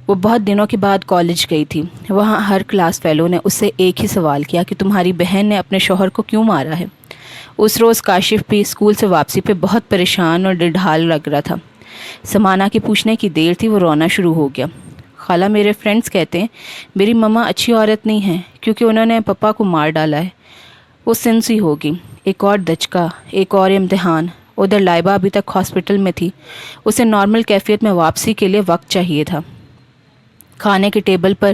وہ بہت دنوں کے بعد کالج گئی تھی۔ وہاں ہر کلاس فیلو نے اس سے ایک ہی سوال کیا کہ تمہاری بہن نے اپنے شوہر کو کیوں مارا ہے۔ اس روز کاشف بھی اسکول سے واپسی پہ بہت پریشان اور ڈھال لگ رہا تھا۔ سمانہ کے پوچھنے کی دیر تھی، وہ رونا شروع ہو گیا۔ خالہ، میرے فرینڈز کہتے ہیں میری مما اچھی عورت نہیں ہے کیونکہ انہوں نے پپا کو مار ڈالا ہے۔ وہ سنسی ہوگی۔ ایک اور دھچکا، ایک اور امتحان۔ ادھر لائبہ ابھی تک ہاسپٹل میں تھی، اسے نارمل کیفیت میں واپسی کے لیے وقت چاہیے تھا۔ کھانے کے ٹیبل پر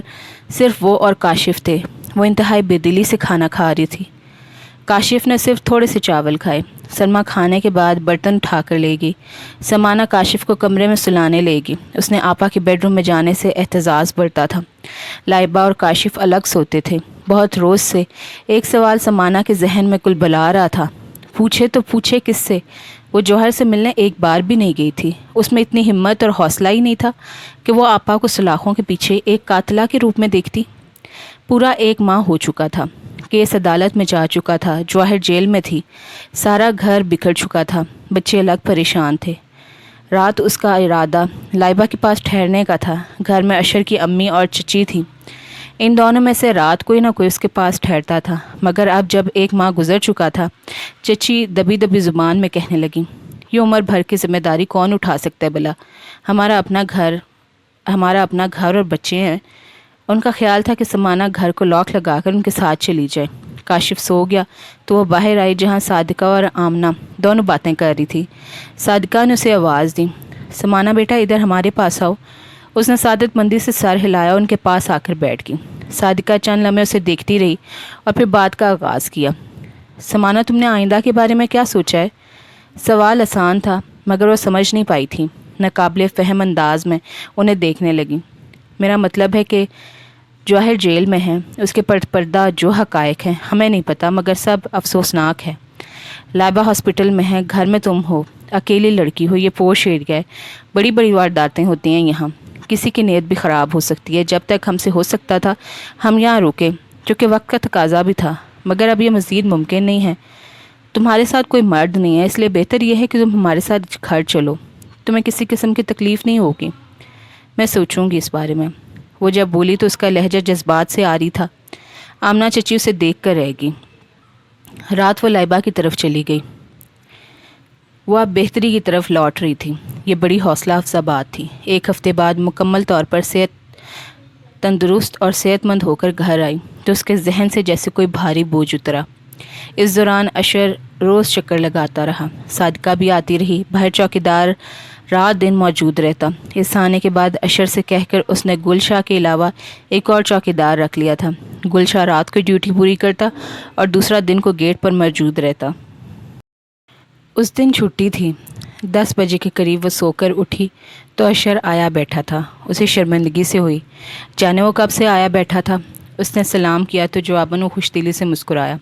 صرف وہ اور کاشف تھے۔ وہ انتہائی بے دلی سے کھانا کھا رہی تھی۔ کاشف نے صرف تھوڑے سے چاول کھائے۔ سلمہ کھانے کے بعد برتن اٹھا کر لے گی۔ سمانہ کاشف کو کمرے میں سلانے لے گی۔ اس نے آپا کے بیڈ روم میں جانے سے احتزاز برتا تھا۔ لائبہ اور کاشف الگ سوتے تھے۔ بہت روز سے ایک سوال سمانہ کے ذہن میں کل بلا رہا تھا۔ پوچھے تو پوچھے کس سے؟ وہ جوہر سے ملنے ایک بار بھی نہیں گئی تھی۔ اس میں اتنی ہمت اور حوصلہ ہی نہیں تھا کہ وہ آپا کو سلاخوں کے پیچھے ایک قاتلہ کے روپ میں دیکھتی۔ پورا 1 ماہ ہو چکا تھا۔ کیس عدالت میں جا چکا تھا۔ جواہر جیل میں تھی۔ سارا گھر بکھر چکا تھا۔ بچے الگ پریشان تھے۔ رات اس کا ارادہ لائبہ کے پاس ٹھہرنے کا تھا۔ گھر میں اشر کی امی اور چچی تھی۔ ان دونوں میں سے رات کوئی نہ کوئی اس کے پاس ٹھہرتا تھا، مگر اب جب 1 ماہ گزر چکا تھا، چچی دبی دبی زبان میں کہنے لگی، یہ عمر بھر کی ذمہ داری کون اٹھا سکتا ہے بلا؟ ہمارا اپنا گھر اور بچے ہیں۔ ان کا خیال تھا کہ سمانہ گھر کو لاک لگا کر ان کے ساتھ چلی جائے۔ کاشف سو گیا تو وہ باہر آئی جہاں صادقہ اور آمنہ دونوں باتیں کر رہی تھی۔ صادقہ نے اسے آواز دی، سمانہ بیٹا ادھر ہمارے پاس آؤ۔ اس نے سعادت مندی سے سر ہلایا، ان کے پاس آ کر بیٹھ گئی۔ صادقہ چند لمحے اسے دیکھتی رہی اور پھر بات کا آغاز کیا۔ سمانہ، تم نے آئندہ کے بارے میں کیا سوچا ہے؟ سوال آسان تھا مگر وہ سمجھ نہیں پائی تھی۔ ناقابل فہم انداز میں انہیں دیکھنے لگی۔ میرا مطلب ہے کہ جواہر جیل میں ہے، اس کے پردہ جو حقائق ہیں ہمیں نہیں پتہ، مگر سب افسوسناک ہے۔ لائبہ ہاسپٹل میں ہے، گھر میں تم ہو، اکیلی لڑکی ہو، یہ پوش ایریا ہے، بڑی بڑی وارداتیں ہوتی ہیں یہاں، کسی کی نیت بھی خراب ہو سکتی ہے۔ جب تک ہم سے ہو سکتا تھا ہم یہاں رکے، چونکہ وقت کا تقاضا بھی تھا، مگر اب یہ مزید ممکن نہیں ہے۔ تمہارے ساتھ کوئی مرد نہیں ہے، اس لیے بہتر یہ ہے کہ تم ہمارے ساتھ گھر چلو، تمہیں کسی قسم کی تکلیف نہیں ہوگی۔ میں سوچوں گی اس بارے میں۔ وہ جب بولی تو اس کا لہجہ جذبات سے آ رہی تھا۔ آمنہ چچی اسے دیکھ کر رہ گئی۔ رات وہ لائبہ کی طرف چلی گئی۔ وہ اب بہتری کی طرف لوٹ رہی تھی۔ یہ بڑی حوصلہ افزا بات تھی۔ 1 ہفتے بعد مکمل طور پر تندرست اور صحت مند ہو کر گھر آئی تو اس کے ذہن سے جیسے کوئی بھاری بوجھ اترا۔ اس دوران اشر روز چکر لگاتا رہا۔ صادقہ بھی آتی رہی۔ باہر چوکیدار رات دن موجود رہتا۔ اس آنے کے بعد اشر سے کہہ کر اس نے گلشاہ کے علاوہ ایک اور چوکیدار رکھ لیا تھا۔ گلشاہ رات کو ڈیوٹی پوری کرتا اور دوسرا دن کو گیٹ پر موجود رہتا۔ اس دن چھٹی تھی۔ 10 بجے کے قریب وہ سو کر اٹھی تو اشر آیا بیٹھا تھا۔ اسے شرمندگی سے ہوئی، جانے وہ کب سے آیا بیٹھا تھا۔ اس نے سلام کیا تو جواباً وہ خوش دلی سے مسکرایا۔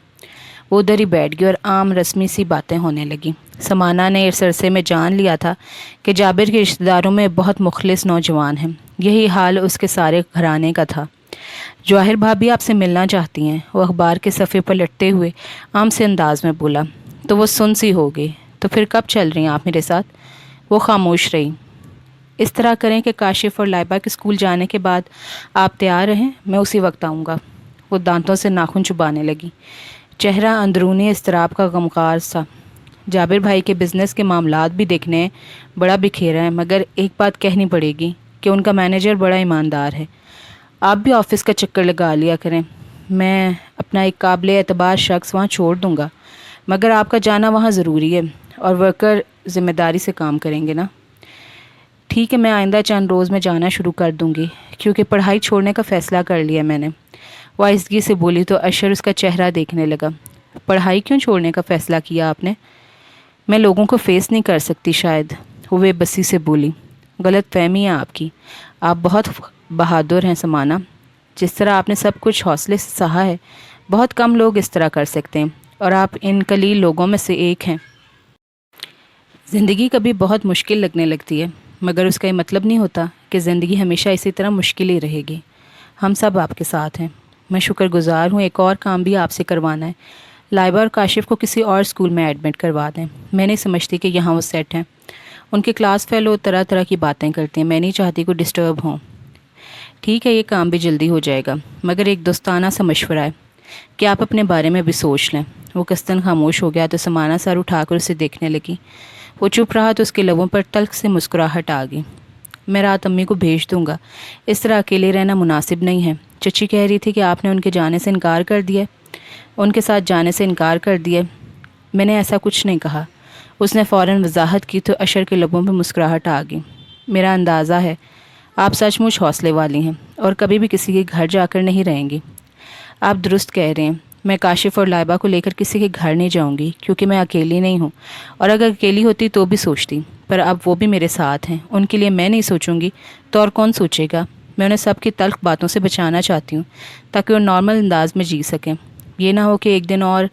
وہ ادھر ہی بیٹھ گئی اور عام رسمی سی باتیں ہونے لگیں۔ سمانہ نے اس عرصے میں جان لیا تھا کہ جابر کے رشتہ داروں میں بہت مخلص نوجوان ہیں۔ یہی حال اس کے سارے گھرانے کا تھا۔ جواہر بھابھی آپ سے ملنا چاہتی ہیں، وہ اخبار کے صفحے پر لٹتے ہوئے عام سے انداز میں بولا۔ تو وہ سن سی ہو گئی۔ تو پھر کب چل رہی ہیں آپ میرے ساتھ؟ وہ خاموش رہی۔ اس طرح کریں کہ کاشف اور لائبہ کے اسکول جانے کے بعد آپ تیار رہیں، میں اسی وقت آؤں گا۔ وہ دانتوں سے ناخن چبانے لگی۔ چہرہ اندرونی اضطراب کا غمخار تھا۔ جابر بھائی کے بزنس کے معاملات بھی دیکھنے ہیں، بڑا بکھیرا ہے، مگر ایک بات کہنی پڑے گی کہ ان کا مینیجر بڑا ایماندار ہے۔ آپ بھی آفس کا چکر لگا لیا کریں، میں اپنا ایک قابل اعتبار شخص وہاں چھوڑ دوں گا، مگر آپ کا جانا وہاں ضروری ہے اور ورکر ذمہ داری سے کام کریں گے نا؟ ٹھیک ہے، میں آئندہ چند روز میں جانا شروع کر دوں گی، کیونکہ پڑھائی چھوڑنے کا فیصلہ کر لیا میں نے۔ وہ آہستگی سے بولی تو اشر اس کا چہرہ دیکھنے لگا۔ پڑھائی کیوں چھوڑنے کا فیصلہ کیا آپ نے؟ میں لوگوں کو فیس نہیں کر سکتی شاید، وہ بے بسی سے بولی۔ غلط فہمی ہے آپ کی، آپ بہت بہادر ہیں سمانہ۔ جس طرح آپ نے سب کچھ حوصلے سے سہا ہے، بہت کم لوگ اس طرح کر سکتے ہیں، اور آپ ان قلیل لوگوں میں سے ایک ہیں۔ زندگی کبھی بہت مشکل لگنے لگتی ہے، مگر اس کا یہ مطلب نہیں ہوتا کہ زندگی ہمیشہ اسی طرح مشکل ہی رہے گی۔ ہم سب آپ کے ساتھ ہیں۔ میں شکر گزار ہوں، ایک اور کام بھی آپ سے کروانا ہے۔ لائبہ اور کاشف کو کسی اور اسکول میں ایڈمٹ کروا دیں۔ میں نہیں سمجھتی کہ یہاں وہ سیٹ ہیں۔ ان کے کلاس فیلو طرح طرح کی باتیں کرتے ہیں، میں نہیں چاہتی کوئی ڈسٹرب ہوں۔ ٹھیک ہے، یہ کام بھی جلدی ہو جائے گا، مگر ایک دوستانہ سا مشورہ ہے کہ آپ اپنے بارے میں بھی سوچ لیں۔ وہ قصدن خاموش ہو گیا تو سمانہ سر اٹھا کر اسے دیکھنے لگی۔ وہ چپ رہا تو اس کے لبوں پر تلخ سے مسکراہٹ آ گئی۔ میں رات امی کو بھیج دوں گا، اس طرح اکیلے رہنا مناسب نہیں ہے۔ چچی کہہ رہی تھی کہ آپ نے ان کے جانے سے انکار کر دیا، ان کے ساتھ جانے سے انکار کر دیا۔ میں نے ایسا کچھ نہیں کہا۔ اس نے فوراً وضاحت کی تو اشر کے لبوں پہ مسکراہٹ آ گئی۔ میرا اندازہ ہے آپ سچ مچ حوصلے والی ہیں اور کبھی بھی کسی کے گھر جا کر نہیں رہیں گی۔ آپ درست کہہ رہے ہیں، میں کاشف اور لائبہ کو لے کر کسی کے گھر نہیں جاؤں گی، کیونکہ میں اکیلی نہیں ہوں، اور اگر اکیلی ہوتی تو بھی سوچتی، پر اب وہ بھی میرے ساتھ ہیں، ان کے لیے میں نہیں سوچوں گی تو اور کون سوچے گا؟ میں انہیں سب کی تلخ باتوں سے بچانا چاہتی ہوں تاکہ وہ نارمل انداز میں جی سکیں۔ یہ نہ ہو کہ ایک دن اور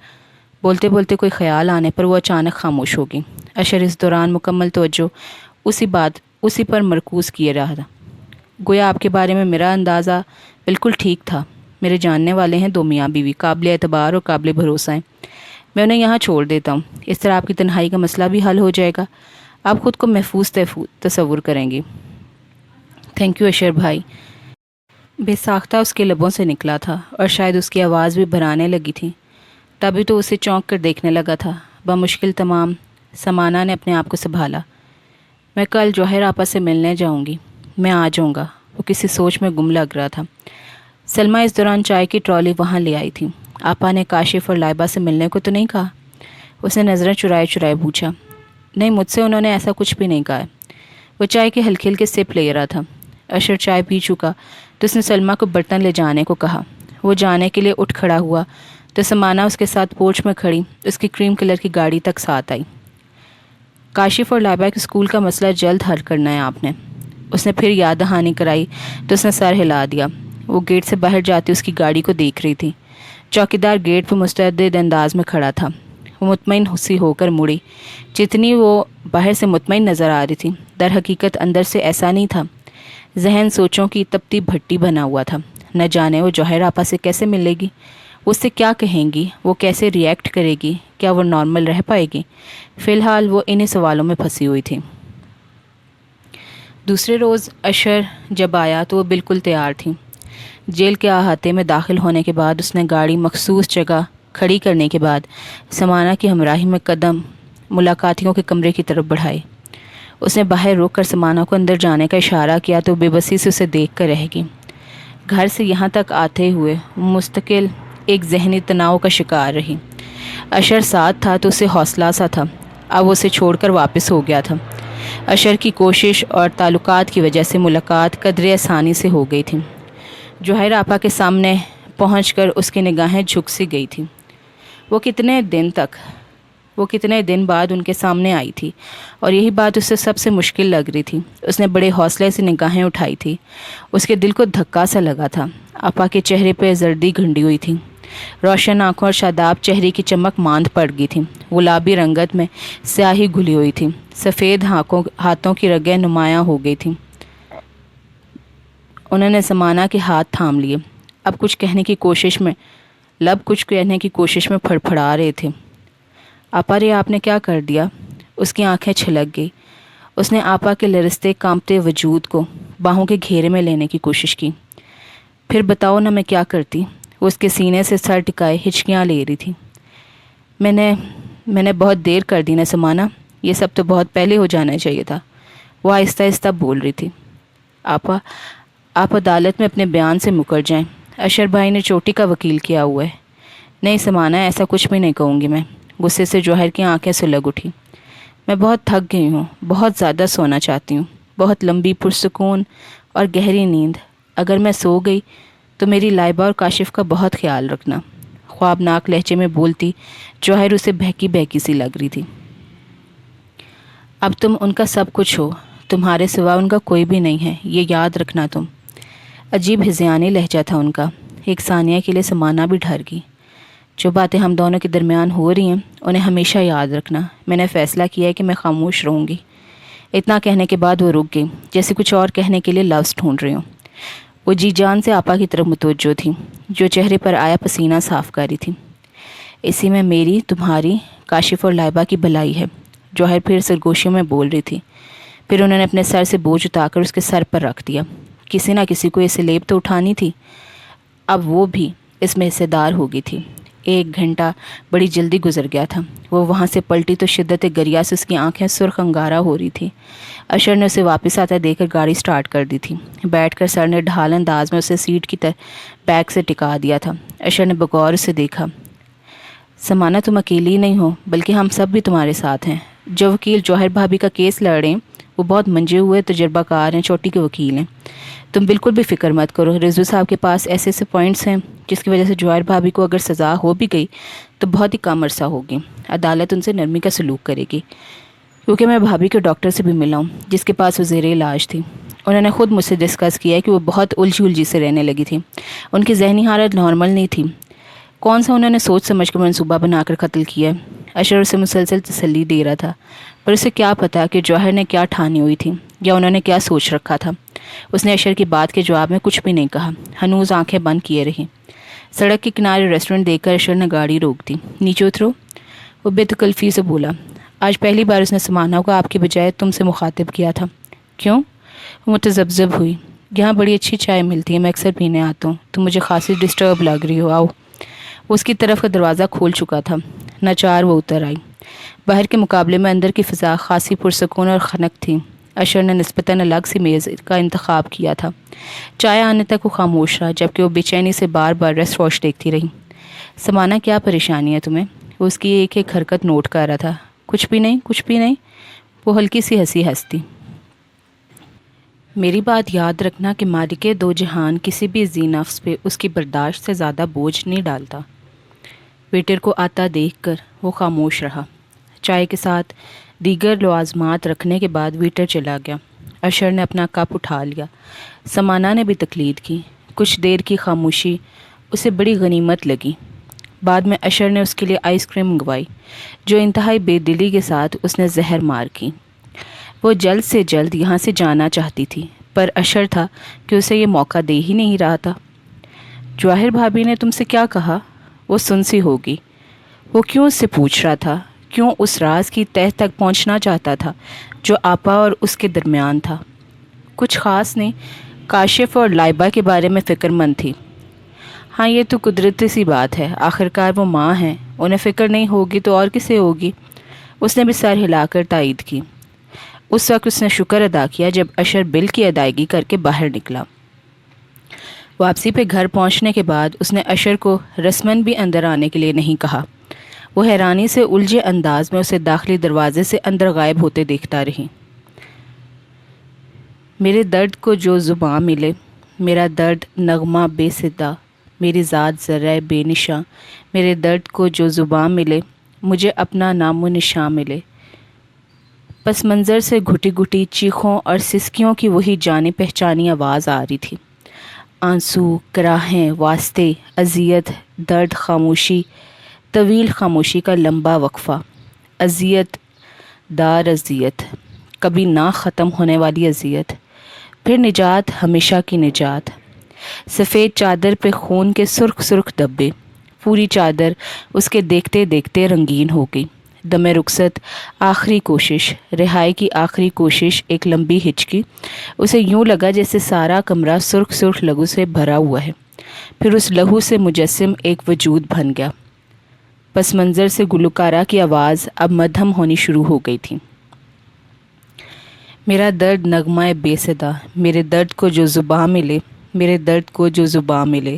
بولتے بولتے کوئی خیال آنے پر وہ اچانک خاموش ہوگی۔ اشر اس دوران مکمل توجہ اسی پر مرکوز کیے رہا تھا۔ گویا آپ کے بارے میں میرا اندازہ بالکل ٹھیک تھا۔ میرے جاننے والے ہیں، 2 میاں بیوی، قابل اعتبار اور قابل بھروسہ ہیں۔ میں انہیں یہاں چھوڑ دیتا ہوں، اس طرح آپ کی تنہائی کا مسئلہ بھی حل ہو جائے گا۔ آپ خود کو محفوظ تصور کریں گی۔ تھینک یو اشر بھائی۔ بے ساختہ اس کے لبوں سے نکلا تھا اور شاید اس کی آواز بھی بھرانے لگی تھی، تبھی تو اسے چونک کر دیکھنے لگا تھا۔ بمشکل تمام سمانہ نے اپنے آپ کو سنبھالا۔ میں کل جوہر آپا سے ملنے جاؤں گی، میں آ جاؤں گا۔ وہ کسی سوچ میں گم لگ رہا تھا۔ سلمہ اس دوران چائے کی ٹرالی وہاں لے آئی تھی۔ آپا نے کاشف اور لائبہ سے ملنے کو تو نہیں کہا؟ اس نے نظریں چرائے پوچھا۔ نہیں، مجھ سے انہوں نے ایسا کچھ بھی نہیں کہا ہے۔ وہ چائے کے ہلکے ہلکے سپ لے رہا تھا۔ اشر چائے پی چکا تو اس نے سلمہ کو برتن لے جانے کو کہا۔ وہ جانے کے لیے اٹھ کھڑا ہوا تو سمانہ اس کے ساتھ پورچ میں کھڑی اس کی کریم کلر کی گاڑی تک ساتھ آئی۔ کاشف اور لائبہ کے اسکول کا مسئلہ جلد حل کرنا ہے آپ نے۔ اس نے پھر یاد دہانی کرائی تو اس نے سر ہلا دیا۔ وہ گیٹ سے باہر جاتی اس کی گاڑی کو دیکھ رہی تھی۔ چوکیدار گیٹ پہ مستعد انداز میں کھڑا تھا۔ وہ مطمئن سی ہو کر مڑی۔ جتنی وہ باہر سے مطمئن نظر آ رہی تھی، در حقیقت اندر سے ایسا نہیں تھا۔ ذہن سوچوں کی تپتی بھٹی بنا ہوا تھا۔ نہ جانے وہ جوہر آپا سے کیسے ملے گی، اس سے کیا کہیں گی، وہ کیسے ری ایکٹ کرے گی، کیا وہ نارمل رہ پائے گی؟ فی الحال وہ انہی سوالوں میں پھنسی ہوئی تھی۔ دوسرے روز اشر جب آیا تو وہ بالکل تیار تھی۔ جیل کے احاطے میں داخل ہونے کے بعد اس نے گاڑی مخصوص جگہ کھڑی کرنے کے بعد سمانہ کی ہمراہی میں قدم ملاقاتیوں کے کمرے کی طرف بڑھائے۔ اس نے باہر روک کر سمانہ کو اندر جانے کا اشارہ کیا تو بے بسی سے اسے دیکھ کر رہ گئی۔ گھر سے یہاں تک آتے ہوئے وہ مستقل ایک ذہنی تناؤ کا شکار رہی۔ اشر ساتھ تھا تو اسے حوصلہ سا تھا، اب وہ اسے چھوڑ کر واپس ہو گیا تھا۔ اشر کی کوشش اور تعلقات کی وجہ سے ملاقات قدرے آسانی سے ہو گئی تھی۔ جوہر آپا کے سامنے پہنچ کر اس کی نگاہیں جھک سی گئی تھیں۔ وہ کتنے دن بعد ان کے سامنے آئی تھی اور یہی بات اسے سب سے مشکل لگ رہی تھی۔ اس نے بڑے حوصلے سے نگاہیں اٹھائی تھی۔ اس کے دل کو دھکا سا لگا تھا۔ آپا کے چہرے پہ زردی گھنڈی ہوئی تھی، روشن آنکھوں اور شاداب چہرے کی چمک ماند پڑ گئی تھی۔ گلابی رنگت میں سیاہی گھلی ہوئی تھی، سفید ہاتھوں کی رگیں نمایاں ہو گئی تھیں۔ انہوں نے سمانہ کے ہاتھ تھام لیے۔ لب کچھ کہنے کی کوشش میں پھڑپھڑا رہے تھے۔ آپا رے، آپ نے کیا کر دیا؟ اس کی آنکھیں چھلک گئی۔ اس نے آپا کے لرزتے کانپتے وجود کو باہوں کے گھیرے میں لینے کی کوشش کی۔ پھر بتاؤ نا، میں کیا کرتی؟ وہ اس کے سینے سے سر ٹکائے ہچکیاں لے رہی تھی۔ میں نے بہت دیر کر دی نا سمانہ، یہ سب تو بہت پہلے ہو جانا چاہیے تھا۔ وہ آہستہ آہستہ بول رہی تھی۔ آپا، آپ عدالت میں اپنے بیان سے مکر جائیں، اشر بھائی نے چوٹی کا وکیل کیا ہوا ہے۔ نہیں سمانہ، ایسا کچھ بھی نہیں کہوں گی میں۔ غصے سے جوہر کی آنکھیں سلگ اٹھی۔ میں بہت تھک گئی ہوں، بہت زیادہ سونا چاہتی ہوں، بہت لمبی پرسکون اور گہری نیند۔ اگر میں سو گئی تو میری لائبہ اور کاشف کا بہت خیال رکھنا۔ خوابناک لہجے میں بولتی جوہر اسے بہکی سی لگ رہی تھی۔ اب تم ان کا سب کچھ ہو، تمہارے سوا ان کا کوئی بھی نہیں ہے، یہ یاد رکھنا تم۔ عجیب ہذیانی لہجہ تھا ان کا۔ ایک ثانیہ کے لیے سمانہ بھی ڈر گئی۔ جو باتیں ہم دونوں کے درمیان ہو رہی ہیں انہیں ہمیشہ یاد رکھنا۔ میں نے فیصلہ کیا ہے کہ میں خاموش رہوں گی۔ اتنا کہنے کے بعد وہ رک گئی، جیسے کچھ اور کہنے کے لیے لفظ ڈھونڈ رہی ہوں۔ وہ جی جان سے آپا کی طرف متوجہ تھی، جو چہرے پر آیا پسینہ صاف کر رہی تھی۔ اسی میں میری، تمہاری، کاشف اور لائبہ کی بھلائی ہے، جوہر پھر سرگوشیوں میں بول رہی تھی۔ پھر انہوں نے اپنے سر سے بوجھ اٹھا کر اس کے سر پر رکھ دیا۔ کسی نہ کسی کو یہ سلیب تو اٹھانی تھی، اب وہ بھی اس میں حصے دار ہو گئی تھی۔ 1 گھنٹہ بڑی جلدی گزر گیا تھا۔ وہ وہاں سے پلٹی تو شدت گریا سے اس کی آنکھیں سرخ انگارہ ہو رہی تھیں۔ اشر نے اسے واپس آتا دیکھ کر گاڑی سٹارٹ کر دی تھی۔ بیٹھ کر سر نے ڈھال انداز میں اسے سیٹ کی بیک سے ٹکا دیا تھا۔ اشر نے بغور اسے دیکھا۔ سمانہ، تم اکیلی نہیں ہو، بلکہ ہم سب بھی تمہارے ساتھ ہیں۔ جو وکیل جوہر بھابھی کا کیس لڑ رہے ہیں وہ بہت منجے ہوئے تجربہ کار ہیں، چوٹی کے وکیل ہیں۔ تم بالکل بھی فکر مت کرو، رضوی صاحب کے پاس ایسے ایسے پوائنٹس ہیں جس کی وجہ سے جوہر بھابھی کو اگر سزا ہو بھی گئی تو بہت ہی کم عرصہ ہوگی۔ عدالت ان سے نرمی کا سلوک کرے گی، کیونکہ میں بھابھی کے ڈاکٹر سے بھی ملا ہوں جس کے پاس وہ زیر علاج تھی۔ انہوں نے خود مجھ سے ڈسکس کیا ہے کہ وہ بہت الجھی سے رہنے لگی تھی، ان کی ذہنی حالت نارمل نہیں تھی۔ کون سا انہوں نے سوچ سمجھ کر منصوبہ بنا کر قتل کیا ہے؟ اشر اسے مسلسل تسلی دے رہا تھا، پر اسے کیا پتا کہ جوہر نے کیا ٹھانی ہوئی تھی یا انہوں نے کیا سوچ رکھا تھا۔ اس نے اشر کی بات کے جواب میں کچھ بھی نہیں کہا، ہنوز آنکھیں بند کیے رہی۔ سڑک کے کنارے ریسٹورنٹ دیکھ کر اشر نے گاڑی روک دی۔ نیچے اترو، وہ بے تکلفی سے بولا۔ آج پہلی بار اس نے سمانہ کو آپ کی بجائے تم سے مخاطب کیا تھا۔ کیوں؟ وہ متذبذب ہوئی۔ یہاں بڑی اچھی چائے ملتی ہے، میں اکثر پینے آتا ہوں، تم مجھے خاصی ڈسٹرب لگ رہی ہو، آؤ۔ وہ اس کی طرف کا دروازہ کھول چکا تھا، ناچار وہ اتر آئی۔ باہر کے مقابلے میں اندر کی فضا خاصی پرسکون اور خنک تھی۔ اشر نے نسبتاً الگ سی میز کا انتخاب کیا تھا۔ چائے آنے تک وہ خاموش رہا، جبکہ وہ بے چینی سے بار بار ریسٹ واش دیکھتی رہی۔ سمانہ، کیا پریشانی ہے تمہیں؟ وہ اس کی ایک ایک حرکت نوٹ کر رہا تھا۔ کچھ بھی نہیں، کچھ بھی نہیں، وہ ہلکی سی ہنسی ہنستی۔ میری بات یاد رکھنا کہ مالک دو جہان کسی بھی ذی نفس پہ اس کی برداشت سے زیادہ بوجھ نہیں ڈالتا۔ ویٹر کو آتا دیکھ کر وہ خاموش رہا۔ چائے کے ساتھ دیگر لوازمات رکھنے کے بعد ویٹر چلا گیا۔ اشر نے اپنا کپ اٹھا لیا۔ سمانہ نے بھی تقلید کی۔ کچھ دیر کی خاموشی اسے بڑی غنیمت لگی۔ بعد میں اشر نے اس کے لیے آئس کریم منگوائی، جو انتہائی بے دلی کے ساتھ اس نے زہر مار کی۔ وہ جلد سے جلد یہاں سے جانا چاہتی تھی، پر اشر تھا کہ اسے یہ موقع دے ہی نہیں رہا تھا۔ جواہر بھابھی نے تم سے کیا کہا؟ وہ سنسی ہوگی۔ وہ کیوں اس سے پوچھ رہا تھا؟ کیوں اس راز کی تہہ تک پہنچنا چاہتا تھا جو آپا اور اس کے درمیان تھا؟ کچھ خاص نہیں، کاشف اور لائبہ کے بارے میں فکر مند تھی۔ ہاں، یہ تو قدرتی سی بات ہے، آخرکار وہ ماں ہیں، انہیں فکر نہیں ہوگی تو اور کسے ہوگی؟ اس نے بھی سر ہلا کر تائید کی۔ اس وقت اس نے شکر ادا کیا جب اشر بل کی ادائیگی کر کے باہر نکلا۔ واپسی پہ گھر پہنچنے کے بعد اس نے اشر کو رسماً بھی اندر آنے کے لیے نہیں کہا۔ وہ حیرانی سے الجھے انداز میں اسے داخلی دروازے سے اندر غائب ہوتے دیکھتا رہی۔ میرے درد کو جو زباں ملے، میرا درد نغمہ بے صدا، میری ذات ذرہ بے نشاں، میرے درد کو جو زباں ملے، مجھے اپنا نام و نشاں ملے۔ پس منظر سے گھٹی گھٹی چیخوں اور سسکیوں کی وہی جانی پہچانی آواز آ رہی تھی۔ آنسو، کراہیں، واسطے، اذیت، درد، خاموشی، طویل خاموشی کا لمبا وقفہ، اذیت دار اذیت، کبھی نہ ختم ہونے والی اذیت، پھر نجات، ہمیشہ کی نجات۔ سفید چادر پہ خون کے سرخ سرخ دھبے، پوری چادر اس کے دیکھتے دیکھتے رنگین ہو گئی۔ دم رخصت، آخری کوشش، رہائی کی آخری کوشش، ایک لمبی ہچکی۔ اسے یوں لگا جیسے سارا کمرہ سرخ سرخ لہو سے بھرا ہوا ہے۔ پھر اس لہو سے مجسم ایک وجود بن گیا۔ پس منظر سے گلوکارہ کی آواز اب مدھم ہونی شروع ہو گئی تھی۔ میرا درد نغمہ بے صدا، میرے درد کو جو زباں ملے، میرے درد کو جو زباں ملے۔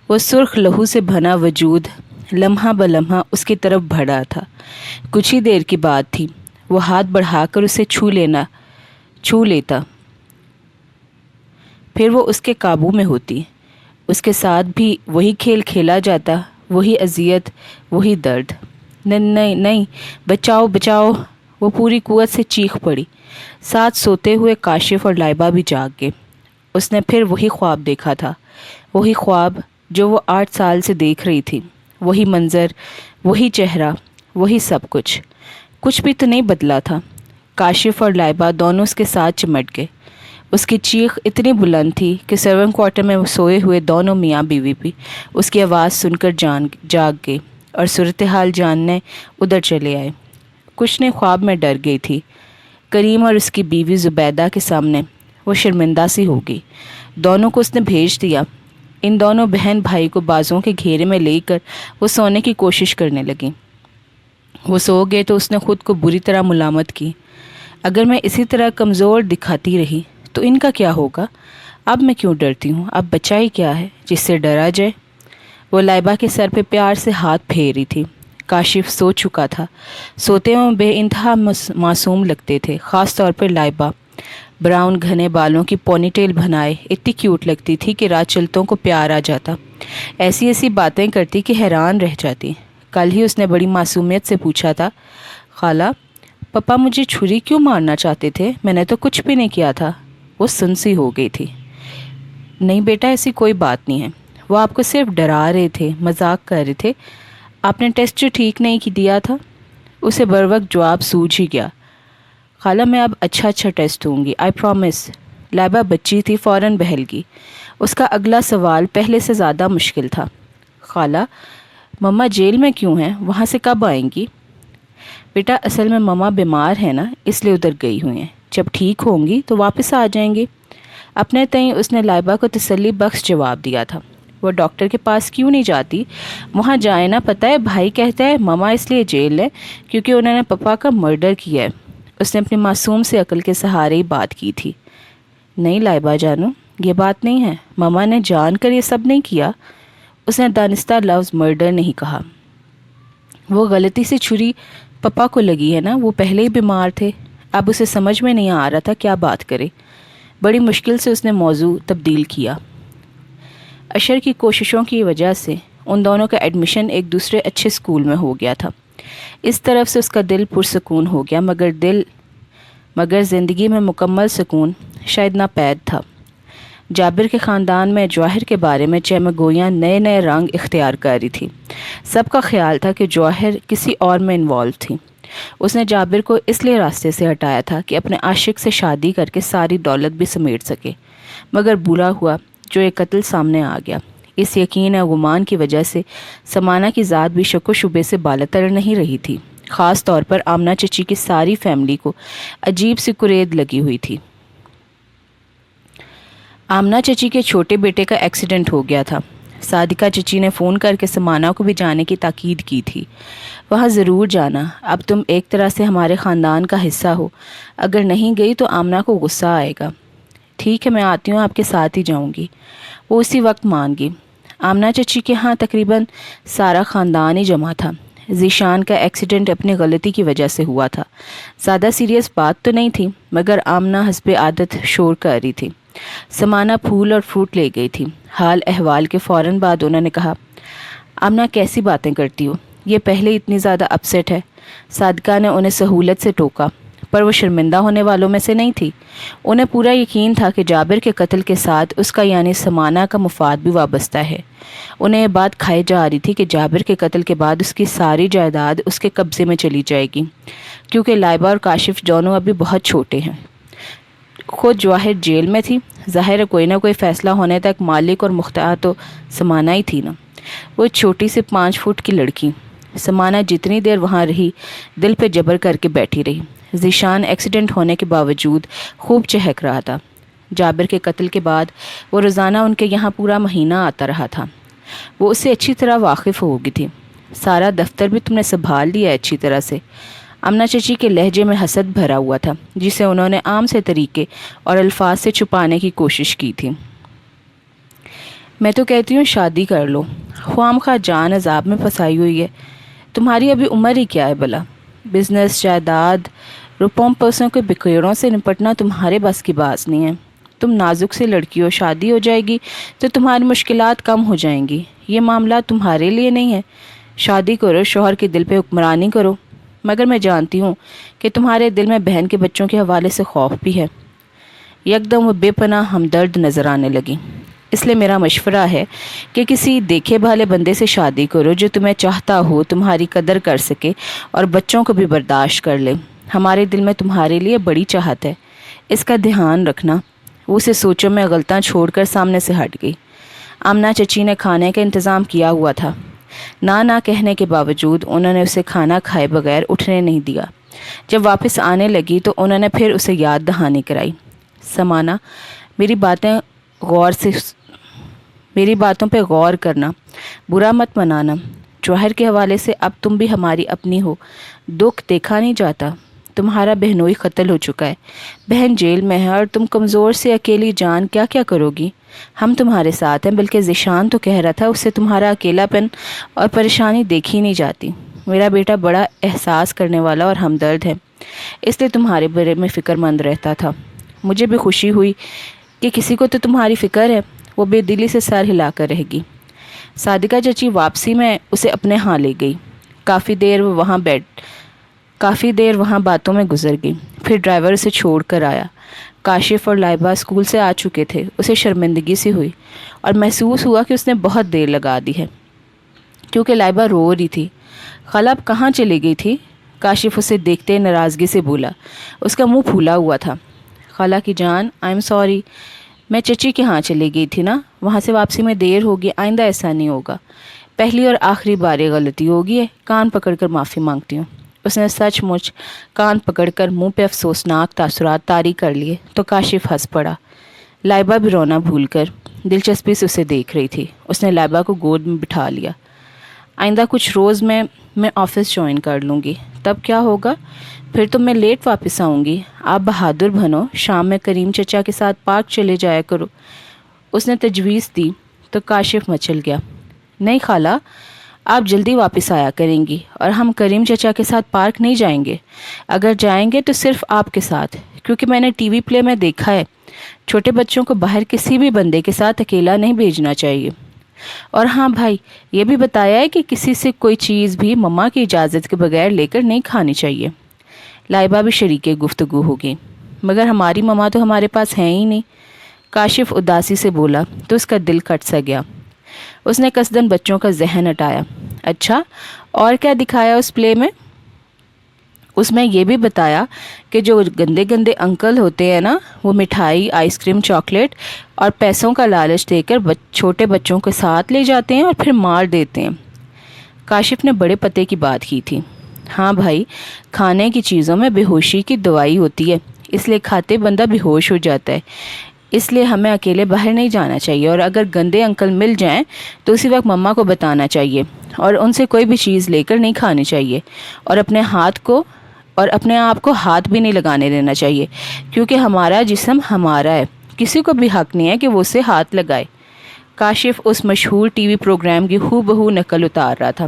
وہ سرخ لہو سے بھنا وجود لمحہ بلمحہ اس کی طرف بڑھا تھا۔ کچھ ہی دیر کی بات تھی، وہ ہاتھ بڑھا کر اسے چھو لیتا، پھر وہ اس کے قابو میں ہوتی۔ اس کے ساتھ بھی وہی کھیل کھیلا جاتا، وہی اذیت، وہی درد۔ نہیں نہیں، بچاؤ بچاؤ، وہ پوری قوت سے چیخ پڑی۔ ساتھ سوتے ہوئے کاشف اور لائبہ بھی جاگ گئے۔ اس نے پھر وہی خواب دیکھا تھا، وہی خواب جو وہ 8 سال سے دیکھ رہی تھی، وہی منظر، وہی چہرہ، وہی سب کچھ۔ کچھ بھی تو نہیں بدلا تھا۔ کاشف اور لائبہ دونوں اس کے ساتھ چمٹ گئے۔ اس کی چیخ اتنی بلند تھی کہ سرونٹ کوارٹر میں سوئے ہوئے دونوں میاں بیوی بھی اس کی آواز سن کر جاگ گئے اور صورتحال جاننے ادھر چلے آئے۔ کچھ نے خواب میں ڈر گئی تھی۔ کریم اور اس کی بیوی زبیدہ کے سامنے وہ شرمندہ سی ہو گئی۔ دونوں کو اس نے بھیج دیا۔ ان دونوں بہن بھائی کو بازوں کے گھیرے میں لے کر وہ سونے کی کوشش کرنے لگیں۔ وہ سو گئے تو اس نے خود کو بری طرح ملامت کی۔ اگر میں اسی طرح کمزور دکھاتی رہی تو ان کا کیا ہوگا؟ اب میں کیوں ڈرتی ہوں؟ اب بچہ ہی کیا ہے جس سے ڈرا جائے؟ وہ لائبہ کے سر پہ پیار سے ہاتھ پھیری تھی۔ کاشف سو چکا تھا۔ سوتے ہوئے بے انتہا معصوم لگتے تھے، خاص طور پر لائبہ۔ براؤن گھنے بالوں کی پونی ٹیل بنائے اتنی کیوٹ لگتی تھی کہ رات چلتوں کو پیار آ جاتا۔ ایسی ایسی باتیں کرتی کہ حیران رہ جاتی۔ کل ہی اس نے بڑی معصومیت سے پوچھا تھا، خالہ پپا مجھے چھری کیوں مارنا چاہتے تھے؟ میں نے تو کچھ بھی نہیں کیا تھا۔ وہ سنسی ہو گئی تھی۔ نہیں بیٹا، ایسی کوئی بات نہیں ہے، وہ آپ کو صرف ڈرا رہے تھے، مذاق کر رہے تھے۔ آپ نے ٹیسٹ جو ٹھیک نہیں دیا تھا۔ اسے بروقت جواب سوجھ ہی گیا۔ خالہ میں اب اچھا ٹیسٹ دوں گی، آئی پرومس۔ لائبہ بچی تھی، فوراً بہل گئی۔ اس کا اگلا سوال پہلے سے زیادہ مشکل تھا۔ خالہ مما جیل میں کیوں ہیں؟ وہاں سے کب آئیں گی؟ بیٹا اصل میں مما بیمار ہے نا، اس لیے ادھر گئی ہوئی ہیں، جب ٹھیک ہوں گی تو واپس آ جائیں گی۔ اپنے تئیں اس نے لائبہ کو تسلی بخش جواب دیا تھا۔ وہ ڈاکٹر کے پاس کیوں نہیں جاتی؟ وہاں جائے نا، پتہ ہے بھائی کہتا ہے مما اس لیے جیل ہے کیونکہ انہوں نے پپا کا مرڈر کیا ہے۔ اس نے اپنی معصوم سے عقل کے سہارے ہی بات کی تھی۔ نہیں لائبہ جانو، یہ بات نہیں ہے، مما نے جان کر یہ سب نہیں کیا۔ اس نے دانستہ لفظ مرڈر نہیں کہا۔ وہ غلطی سے چھری پپا کو لگی ہے نا، وہ پہلے ہی بیمار تھے۔ اب اسے سمجھ میں نہیں آ رہا تھا کیا بات کرے۔ بڑی مشکل سے اس نے موضوع تبدیل کیا۔ اشر کی کوششوں کی وجہ سے ان دونوں کا ایڈمیشن ایک دوسرے اچھے اسکول میں ہو گیا تھا۔ اس طرف سے اس کا دل پرسکون ہو گیا، مگر زندگی میں مکمل سکون شاید ناپید تھا۔ جابر کے خاندان میں جواہر کے بارے میں چہمگوئیاں نئے نئے رنگ اختیار کر رہی تھی۔ سب کا خیال تھا کہ جواہر کسی اور میں انوالو تھی۔ اس نے جابر کو اس لیے راستے سے ہٹایا تھا کہ اپنے عاشق سے شادی کر کے ساری دولت بھی سمیٹ سکے، مگر برا ہوا جو ایک قتل سامنے آ گیا۔ اس یقین اور گمان کی وجہ سے سمانہ کی ذات بھی شک و شبے سے بالاتر نہیں رہی تھی۔ خاص طور پر آمنہ چچی کی ساری فیملی کو عجیب سی کرید لگی ہوئی تھی۔ آمنہ چچی کے چھوٹے بیٹے کا ایکسیڈنٹ ہو گیا تھا۔ صادقہ چچی نے فون کر کے سمانہ کو بھی جانے کی تاکید کی تھی۔ وہاں ضرور جانا، اب تم ایک طرح سے ہمارے خاندان کا حصہ ہو، اگر نہیں گئی تو آمنہ کو غصہ آئے گا۔ ٹھیک ہے میں آتی ہوں، آپ کے ساتھ ہی جاؤں گی۔ وہ اسی وقت مان گئی۔ آمنہ چچی کے ہاں تقریباً سارا خاندان ہی جمع تھا۔ ذیشان کا ایکسیڈنٹ اپنی غلطی کی وجہ سے ہوا تھا۔ زیادہ سیریس بات تو نہیں تھی، مگر آمنہ حسب عادت شور کر رہی تھی۔ سمانہ پھول اور فروٹ لے گئی تھی۔ حال احوال کے فوراً بعد انہوں نے کہا، آمنہ کیسی باتیں کرتی ہو؟ یہ پہلے اتنی زیادہ اپسیٹ ہے۔ صادقہ نے انہیں سہولت سے ٹوکا، پر وہ شرمندہ ہونے والوں میں سے نہیں تھی۔ انہیں پورا یقین تھا کہ جابر کے قتل کے ساتھ اس کا یعنی سمانہ کا مفاد بھی وابستہ ہے۔ انہیں یہ بات کھائی جا رہی تھی کہ جابر کے قتل کے بعد اس کی ساری جائیداد اس کے قبضے میں چلی جائے گی، کیونکہ لائبہ اور کاشف دونوں ابھی بہت چھوٹے ہیں۔ خود جواہر جیل میں تھی، ظاہر ہے کوئی نہ کوئی فیصلہ ہونے تک مالک اور مختار تو سمانہ ہی تھی نا۔ وہ چھوٹی سی 5 فٹ کی لڑکی سمانہ جتنی دیر وہاں رہی دل پہ جبر کر کے بیٹھی رہی۔ ذیشان ایکسیڈنٹ ہونے کے باوجود خوب چہک رہا تھا۔ جابر کے قتل کے بعد وہ روزانہ ان کے یہاں پورا مہینہ آتا رہا تھا۔ وہ اس سے اچھی طرح واقف ہو گئی تھی۔ سارا دفتر بھی تم نے سنبھال لیا ہے اچھی طرح سے۔ آمنہ چچی کے لہجے میں حسد بھرا ہوا تھا، جسے انہوں نے عام سے طریقے اور الفاظ سے چھپانے کی کوشش کی تھی۔ میں تو کہتی ہوں شادی کر لو، خواہ خواہ جان عذاب میں پھنسائی ہوئی ہے۔ تمہاری ابھی عمر ہی کیا ہے بھلا؟ بزنس، جائیداد، روپوں پیسوں کے بکیڑوں سے نپٹنا تمہارے بس کی بات نہیں ہے۔ تم نازک سی لڑکی ہو، شادی ہو جائے گی تو تمہاری مشکلات کم ہو جائیں گی۔ یہ معاملہ تمہارے لیے نہیں ہے۔ شادی کرو، شوہر کے دل پہ حکمرانی کرو، مگر میں جانتی ہوں کہ تمہارے دل میں بہن کے بچوں کے حوالے سے خوف بھی ہے۔ یکدم وہ بے پناہ ہمدرد نظر آنے لگی۔ اس لیے میرا مشورہ ہے کہ کسی دیکھے بھالے بندے سے شادی کرو جو تمہیں چاہتا ہو، تمہاری قدر کر سکے اور بچوں کو بھی برداشت کر لے۔ ہمارے دل میں تمہارے لیے بڑی چاہت ہے، اس کا دھیان رکھنا۔ وہ اسے سوچوں میں غلطاں چھوڑ کر سامنے سے ہٹ گئی۔ آمنہ چچی نے کھانے کا انتظام کیا ہوا تھا۔ نہ کہنے کے باوجود انہوں نے اسے کھانا کھائے بغیر اٹھنے نہیں دیا۔ جب واپس آنے لگی تو انہوں نے پھر اسے یاد دہانی کرائی۔ سمانا، میری باتوں پہ غور کرنا، برا مت منانا۔ جوہر کے حوالے سے اب تم بھی ہماری اپنی ہو، دکھ دیکھا نہیں جاتا۔ تمہارا بہنوئی قتل ہو چکا ہے، بہن جیل میں ہے، اور تم کمزور سے اکیلی جان کیا کیا کرو گی؟ ہم تمہارے ساتھ ہیں، بلکہ ذیشان تو کہہ رہا تھا اس سے تمہارا اکیلا پن اور پریشانی دیکھی نہیں جاتی۔ میرا بیٹا بڑا احساس کرنے والا اور ہمدرد ہے، اس لیے تمہارے بارے میں فکر مند رہتا تھا۔ مجھے بھی خوشی ہوئی کہ کسی کو تو تمہاری فکر ہے۔ وہ بے دلی سے سر ہلا کر رہ گئی۔ صادقہ چچی واپسی میں اسے اپنے ہاں لے گئی۔ کافی دیر وہاں باتوں میں گزر گئی، پھر ڈرائیور اسے چھوڑ کر آیا۔ کاشف اور لائبہ اسکول سے آ چکے تھے۔ اسے شرمندگی سی ہوئی اور محسوس ہوا کہ اس نے بہت دیر لگا دی ہے، کیونکہ لائبہ رو رہی تھی۔ خالہ اب کہاں چلی گئی تھی؟ کاشف اسے دیکھتے ناراضگی سے بولا۔ اس کا منہ پھولا ہوا تھا۔ خالہ کی جان، آئی ایم سوری، میں چچی کے ہاں چلی گئی تھی نا، وہاں سے واپسی میں دیر ہوگی، آئندہ ایسا نہیں ہوگا، پہلی اور آخری بار یہ غلطی ہوگی ہے، کان پکڑ کر معافی مانگتی ہوں۔ اس نے سچ مچ کان پکڑ کر منہ پہ افسوسناک تاثرات طاری کر لیے تو کاشف ہنس پڑا۔ لائبہ بھی رونا بھول کر دلچسپی سے اسے دیکھ رہی تھی۔ اس نے لائبہ کو گود میں بٹھا لیا۔ آئندہ کچھ روز میں آفس جوائن کر لوں گی، تب کیا ہوگا؟ پھر تو میں لیٹ واپس آؤں گی۔ آپ بہادر بنو، شام میں کریم چچا کے ساتھ پارک چلے جایا کرو۔ اس نے تجویز دی تو کاشف مچل گیا۔ نہیں خالہ، آپ جلدی واپس آیا کریں گی اور ہم کریم چچا کے ساتھ پارک نہیں جائیں گے۔ اگر جائیں گے تو صرف آپ کے ساتھ، کیونکہ میں نے ٹی وی پلے میں دیکھا ہے چھوٹے بچوں کو باہر کسی بھی بندے کے ساتھ اکیلا نہیں بھیجنا چاہیے۔ اور ہاں بھائی، یہ بھی بتایا ہے کہ کسی سے کوئی چیز بھی مما کی اجازت کے بغیر لے کر نہیں کھانی چاہیے۔ لائبہ بھی شریک گفتگو ہوگی۔ مگر ہماری مما تو ہمارے پاس ہیں ہی نہیں، کاشف اداسی سے بولا تو اس کا دل کٹ سا گیا۔ اس نے قصدن بچوں کا ذہن ہٹایا۔ اچھا، اور کیا دکھایا اس پلے میں؟ اس میں یہ بھی بتایا کہ جو گندے گندے انکل ہوتے ہیں نا، وہ مٹھائی، آئس کریم، چاکلیٹ اور پیسوں کا لالچ دے کر چھوٹے بچوں کے ساتھ لے جاتے ہیں اور پھر مار دیتے ہیں۔ کاشف نے بڑے پتے کی بات کی تھی۔ ہاں بھائی، کھانے کی چیزوں میں بے ہوشی کی دوائی ہوتی ہے، اس لیے کھاتے بندہ بے ہوش ہو جاتا ہے۔ اس لیے ہمیں اکیلے باہر نہیں جانا چاہیے، اور اگر گندے انکل مل جائیں تو اسی وقت مما کو بتانا چاہیے اور ان سے کوئی بھی چیز لے کر نہیں کھانی چاہیے، اور اپنے آپ کو ہاتھ بھی نہیں لگانے دینا چاہیے، کیونکہ ہمارا جسم ہمارا ہے، کسی کو بھی حق نہیں ہے کہ وہ اسے ہاتھ لگائے۔ کاشف اس مشہور ٹی وی پروگرام کی ہو بہو نقل اتار رہا تھا۔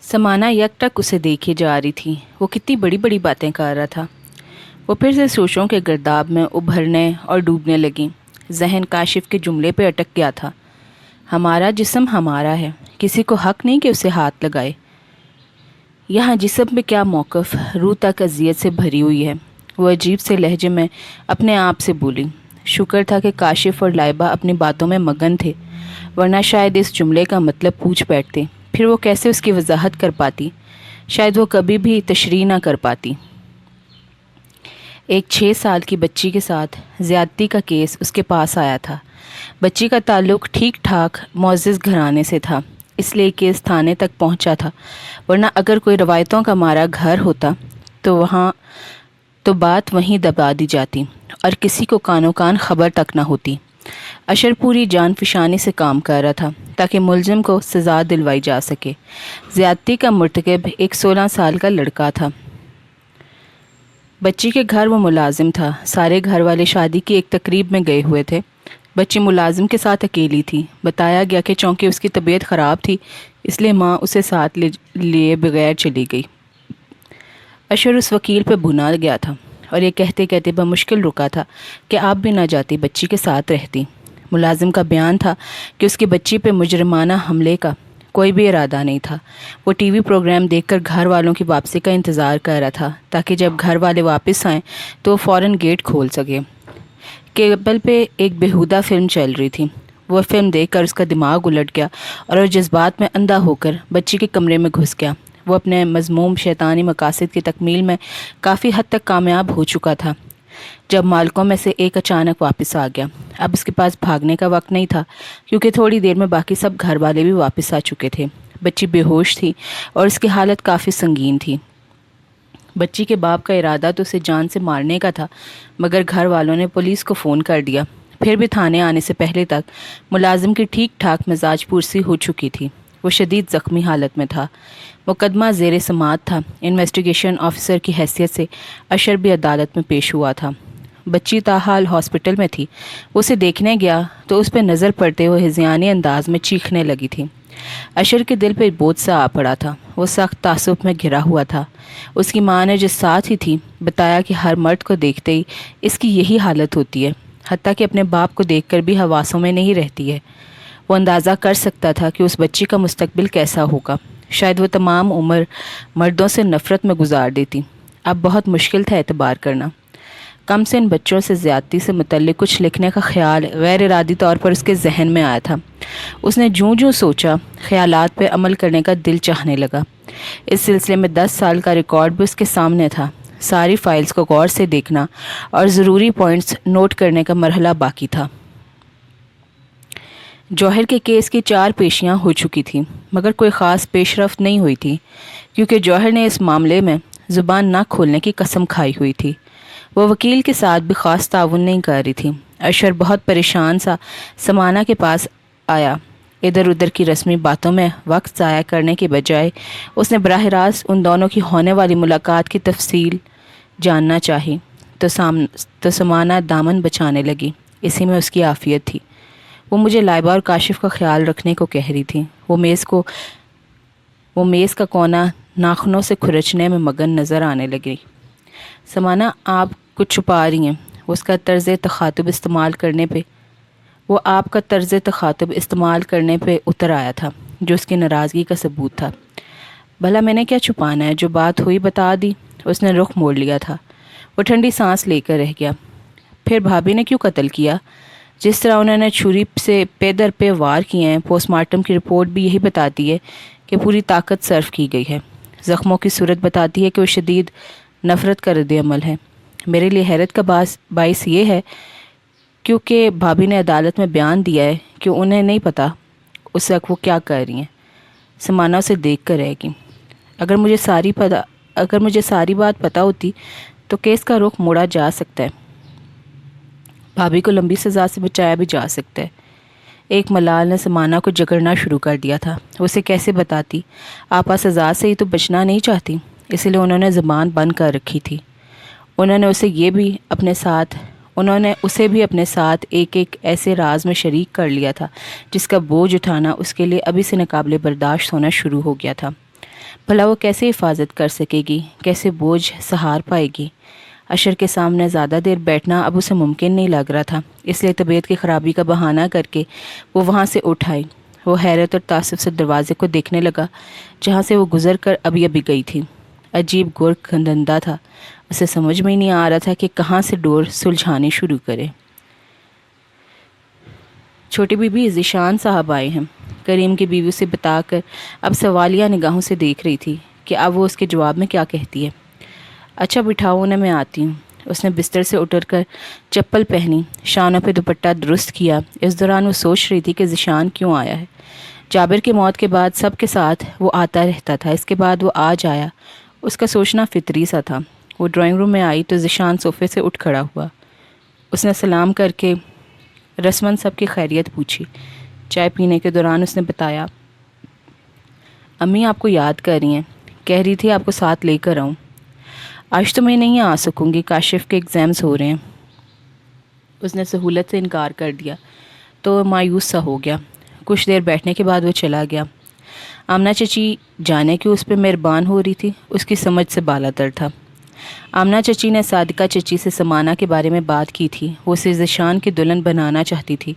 سمانا یک ٹک اسے دیکھے جا رہی تھی۔ وہ کتنی بڑی بڑی باتیں کر رہا تھا۔ وہ پھر سے سوچوں کے گرداب میں ابھرنے اور ڈوبنے لگیں۔ ذہن کاشف کے جملے پہ اٹک گیا تھا۔ ہمارا جسم ہمارا ہے، کسی کو حق نہیں کہ اسے ہاتھ لگائے۔ یہاں جسم پہ کیا موقف، روح تک اذیت سے بھری ہوئی ہے۔ وہ عجیب سے لہجے میں اپنے آپ سے بولی۔ شکر تھا کہ کاشف اور لائبہ اپنی باتوں میں مگن تھے، ورنہ شاید اس جملے کا مطلب پوچھ بیٹھتے، پھر وہ کیسے اس کی وضاحت کر پاتی؟ شاید وہ کبھی بھی تشریح نہ کر پاتی۔ ایک 6 سال کی بچی کے ساتھ زیادتی کا کیس اس کے پاس آیا تھا۔ بچی کا تعلق ٹھیک ٹھاک معزز گھرانے سے تھا، اس لیے کیس تھانے تک پہنچا تھا، ورنہ اگر کوئی روایتوں کا مارا گھر ہوتا تو بات وہیں دبا دی جاتی اور کسی کو کانوں کان خبر تک نہ ہوتی۔ اشر پوری جان فشانی سے کام کر رہا تھا تاکہ ملزم کو سزا دلوائی جا سکے۔ زیادتی کا مرتکب ایک 16 سال کا لڑکا تھا۔ بچی کے گھر وہ ملازم تھا۔ سارے گھر والے شادی کی ایک تقریب میں گئے ہوئے تھے۔ بچی ملازم کے ساتھ اکیلی تھی۔ بتایا گیا کہ چونکہ اس کی طبیعت خراب تھی، اس لیے ماں اسے ساتھ لیے بغیر چلی گئی۔ اشر اس وکیل پہ بھنا گیا تھا اور یہ کہتے کہتے بمشکل رکا تھا کہ آپ بھی نہ جاتی، بچی کے ساتھ رہتی۔ ملازم کا بیان تھا کہ اس کی بچی پہ مجرمانہ حملے کا کوئی بھی ارادہ نہیں تھا۔ وہ ٹی وی پروگرام دیکھ کر گھر والوں کی واپسی کا انتظار کر رہا تھا تاکہ جب گھر والے واپس آئیں تو وہ فوراً گیٹ کھول سکے۔ کیبل پہ ایک بیہودہ فلم چل رہی تھی۔ وہ فلم دیکھ کر اس کا دماغ الٹ گیا اور وہ جذبات میں اندھا ہو کر بچی کے کمرے میں گھس گیا۔ وہ اپنے مذموم شیطانی مقاصد کی تکمیل میں کافی حد تک کامیاب ہو چکا تھا جب مالکوں میں سے ایک اچانک واپس آ گیا۔ اب اس کے پاس بھاگنے کا وقت نہیں تھا، کیونکہ تھوڑی دیر میں باقی سب گھر والے بھی واپس آ چکے تھے۔ بچی بے ہوش تھی اور اس کی حالت کافی سنگین تھی۔ بچی کے باپ کا ارادہ تو اسے جان سے مارنے کا تھا، مگر گھر والوں نے پولیس کو فون کر دیا۔ پھر بھی تھانے آنے سے پہلے تک ملازم کی ٹھیک ٹھاک مزاج پرسی ہو چکی تھی۔ وہ شدید زخمی حالت میں تھا۔ مقدمہ زیر سماعت تھا۔ انویسٹیگیشن آفیسر کی حیثیت سے اشر بھی عدالت میں پیش ہوا تھا۔ بچی تاحال ہاسپٹل میں تھی۔ وہ اسے دیکھنے گیا تو اس پہ نظر پڑتے ہوئے ہذیانی انداز میں چیخنے لگی تھی۔ اشر کے دل پہ بوجھ سا آ پڑا تھا۔ وہ سخت تعصب میں گھرا ہوا تھا۔ اس کی ماں نے جو ساتھ ہی تھی بتایا کہ ہر مرد کو دیکھتے ہی اس کی یہی حالت ہوتی ہے، حتیٰ کہ اپنے باپ کو دیکھ کر بھی حواسوں میں نہیں رہتی ہے۔ وہ اندازہ کر سکتا تھا کہ اس بچی کا مستقبل کیسا ہوگا۔ شاید وہ تمام عمر مردوں سے نفرت میں گزار دیتی۔ اب بہت مشکل تھا اعتبار کرنا۔ کم سے ان بچوں سے زیادتی سے متعلق کچھ لکھنے کا خیال غیر ارادی طور پر اس کے ذہن میں آیا تھا۔ اس نے جوں سوچا، خیالات پہ عمل کرنے کا دل چاہنے لگا۔ اس سلسلے میں 10 سال کا ریکارڈ بھی اس کے سامنے تھا۔ ساری فائلز کو غور سے دیکھنا اور ضروری پوائنٹس نوٹ کرنے کا مرحلہ باقی تھا۔ جوہر کے کیس کی 4 پیشیاں ہو چکی تھیں، مگر کوئی خاص پیش رفت نہیں ہوئی تھی، کیونکہ جوہر نے اس معاملے میں زبان نہ کھولنے کی قسم کھائی ہوئی تھی۔ وہ وکیل کے ساتھ بھی خاص تعاون نہیں کر رہی تھی۔ اشر بہت پریشان سا سمانہ کے پاس آیا۔ ادھر ادھر کی رسمی باتوں میں وقت ضائع کرنے کے بجائے اس نے براہ راست ان دونوں کی ہونے والی ملاقات کی تفصیل جاننا چاہی، تو سمانہ دامن بچانے لگی۔ اسی میں اس کی عافیت تھی۔ وہ مجھے لائبہ اور کاشف کا خیال رکھنے کو کہہ رہی تھی۔ وہ میز کا کونا ناخنوں سے کھرچنے میں مگن نظر آنے لگی۔ سمانہ، آپ کچھ چھپا رہی ہیں۔ وہ آپ کا طرز تخاطب استعمال کرنے پہ اتر آیا تھا، جو اس کی ناراضگی کا ثبوت تھا۔ بھلا میں نے کیا چھپانا ہے؟ جو بات ہوئی بتا دی۔ اس نے رخ موڑ لیا تھا۔ وہ ٹھنڈی سانس لے کر رہ گیا۔ پھر بھابھی نے کیوں قتل کیا؟ جس طرح انہوں نے چھری سے پے در پہ وار کیے ہیں، پوسٹ مارٹم کی رپورٹ بھی یہی بتاتی ہے کہ پوری طاقت صرف کی گئی ہے۔ زخموں کی صورت بتاتی ہے کہ وہ شدید نفرت کا رد عمل ہے۔ میرے لیے حیرت کا باعث یہ ہے کیونکہ بھابھی نے عدالت میں بیان دیا ہے کہ انہیں نہیں پتہ اس وقت وہ کیا کر رہی ہیں۔ سمانہ اسے دیکھ کر رہ گئی۔ اگر مجھے ساری بات پتہ ہوتی تو کیس کا رخ موڑا جا سکتا ہے، بھابھی کو لمبی سزا سے بچایا بھی جا سکتا ہے۔ ایک ملال نے سمانہ کو جگڑنا شروع کر دیا تھا۔ وہ اسے کیسے بتاتی؟ آپا سزا سے ہی تو بچنا نہیں چاہتی، اسی لیے انہوں نے زبان بند کر رکھی تھی۔ انہوں نے اسے بھی اپنے ساتھ ایک ایسے راز میں شریک کر لیا تھا جس کا بوجھ اٹھانا اس کے لیے ابھی سے ناقابل برداشت ہونا شروع ہو گیا تھا۔ بھلا وہ کیسے حفاظت کر سکے گی؟ کیسے بوجھ سہار پائے گی؟ اشر کے سامنے زیادہ دیر بیٹھنا اب اسے ممکن نہیں لگ رہا تھا، اس لیے طبیعت کی خرابی کا بہانہ کر کے وہ وہاں سے اٹھ آئی۔ وہ حیرت اور تعصب سے دروازے کو دیکھنے لگا جہاں سے وہ گزر کر ابھی گئی تھی۔ عجیب گور کھندندہ تھا۔ اسے سمجھ میں ہی نہیں آ رہا تھا کہ کہاں سے ڈور سلجھانی شروع کرے۔ چھوٹی بی بی ذیشان صاحب آئے ہیں، کریم کی بیوی سے بتا کر اب سوالیہ نگاہوں سے دیکھ رہی تھی کہ اب وہ اس کے جواب میں کیا کہتی ہے۔ اچھا بٹھاؤ، انہیں میں آتی ہوں۔ اس نے بستر سے اٹھ کر چپل پہنی، شانوں پہ دوپٹہ درست کیا۔ اس دوران وہ سوچ رہی تھی کہ ذیشان کیوں آیا ہے۔ جابر کی موت کے بعد سب کے ساتھ وہ آتا رہتا تھا، اس کے بعد وہ آج آیا۔ اس کا سوچنا فطری سا تھا۔ وہ ڈرائنگ روم میں آئی تو ذیشان صوفے سے اٹھ کھڑا ہوا۔ اس نے سلام کر کے رسماً سب کی خیریت پوچھی۔ چائے پینے کے دوران اس نے بتایا، امی آپ کو یاد کر رہی ہیں، کہہ رہی تھی آپ کو ساتھ لے کر آؤں۔ آج تو میں نہیں آ سکوں گی، کاشف کے ایگزامز ہو رہے ہیں۔ اس نے سہولت سے انکار کر دیا تو مایوس سا ہو گیا۔ کچھ دیر بیٹھنے کے بعد وہ چلا گیا۔ آمنہ چچی جانے کیوں اس پہ مہربان ہو رہی تھی، اس کی سمجھ سے بالا تر تھا۔ آمنہ چچی نے صادقہ چچی سے سمانہ کے بارے میں بات کی تھی۔ وہ اسے ذیشان کی دلہن بنانا چاہتی تھی۔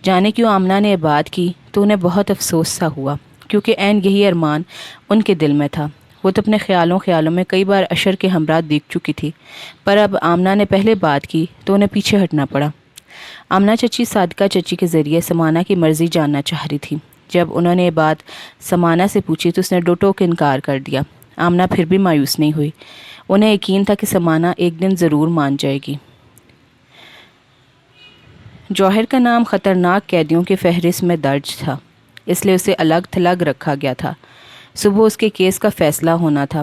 جانے کیوں آمنہ نے یہ بات کی تو انہیں بہت افسوس سا ہوا، کیونکہ عین یہی ارمان ان کے دل میں تھا۔ وہ تو اپنے خیالوں میں کئی بار اشر کے ہمراہ دیکھ چکی تھی، پر اب آمنہ نے پہلے بات کی تو انہیں پیچھے ہٹنا پڑا۔ آمنہ چچی صادقہ چچی کے ذریعے سمانہ کی مرضی جاننا چاہ رہی تھی۔ جب انہوں نے یہ بات سمانہ سے پوچھی تو اس نے ڈٹو کے انکار کر دیا۔ آمنہ پھر بھی مایوس نہیں ہوئی۔ انہیں یقین تھا کہ سمانہ ایک دن ضرور مان جائے گی۔ جوہر کا نام خطرناک قیدیوں کی فہرست میں درج تھا، اس لیے اسے الگ تھلگ رکھا گیا تھا۔ صبح اس کے کیس کا فیصلہ ہونا تھا۔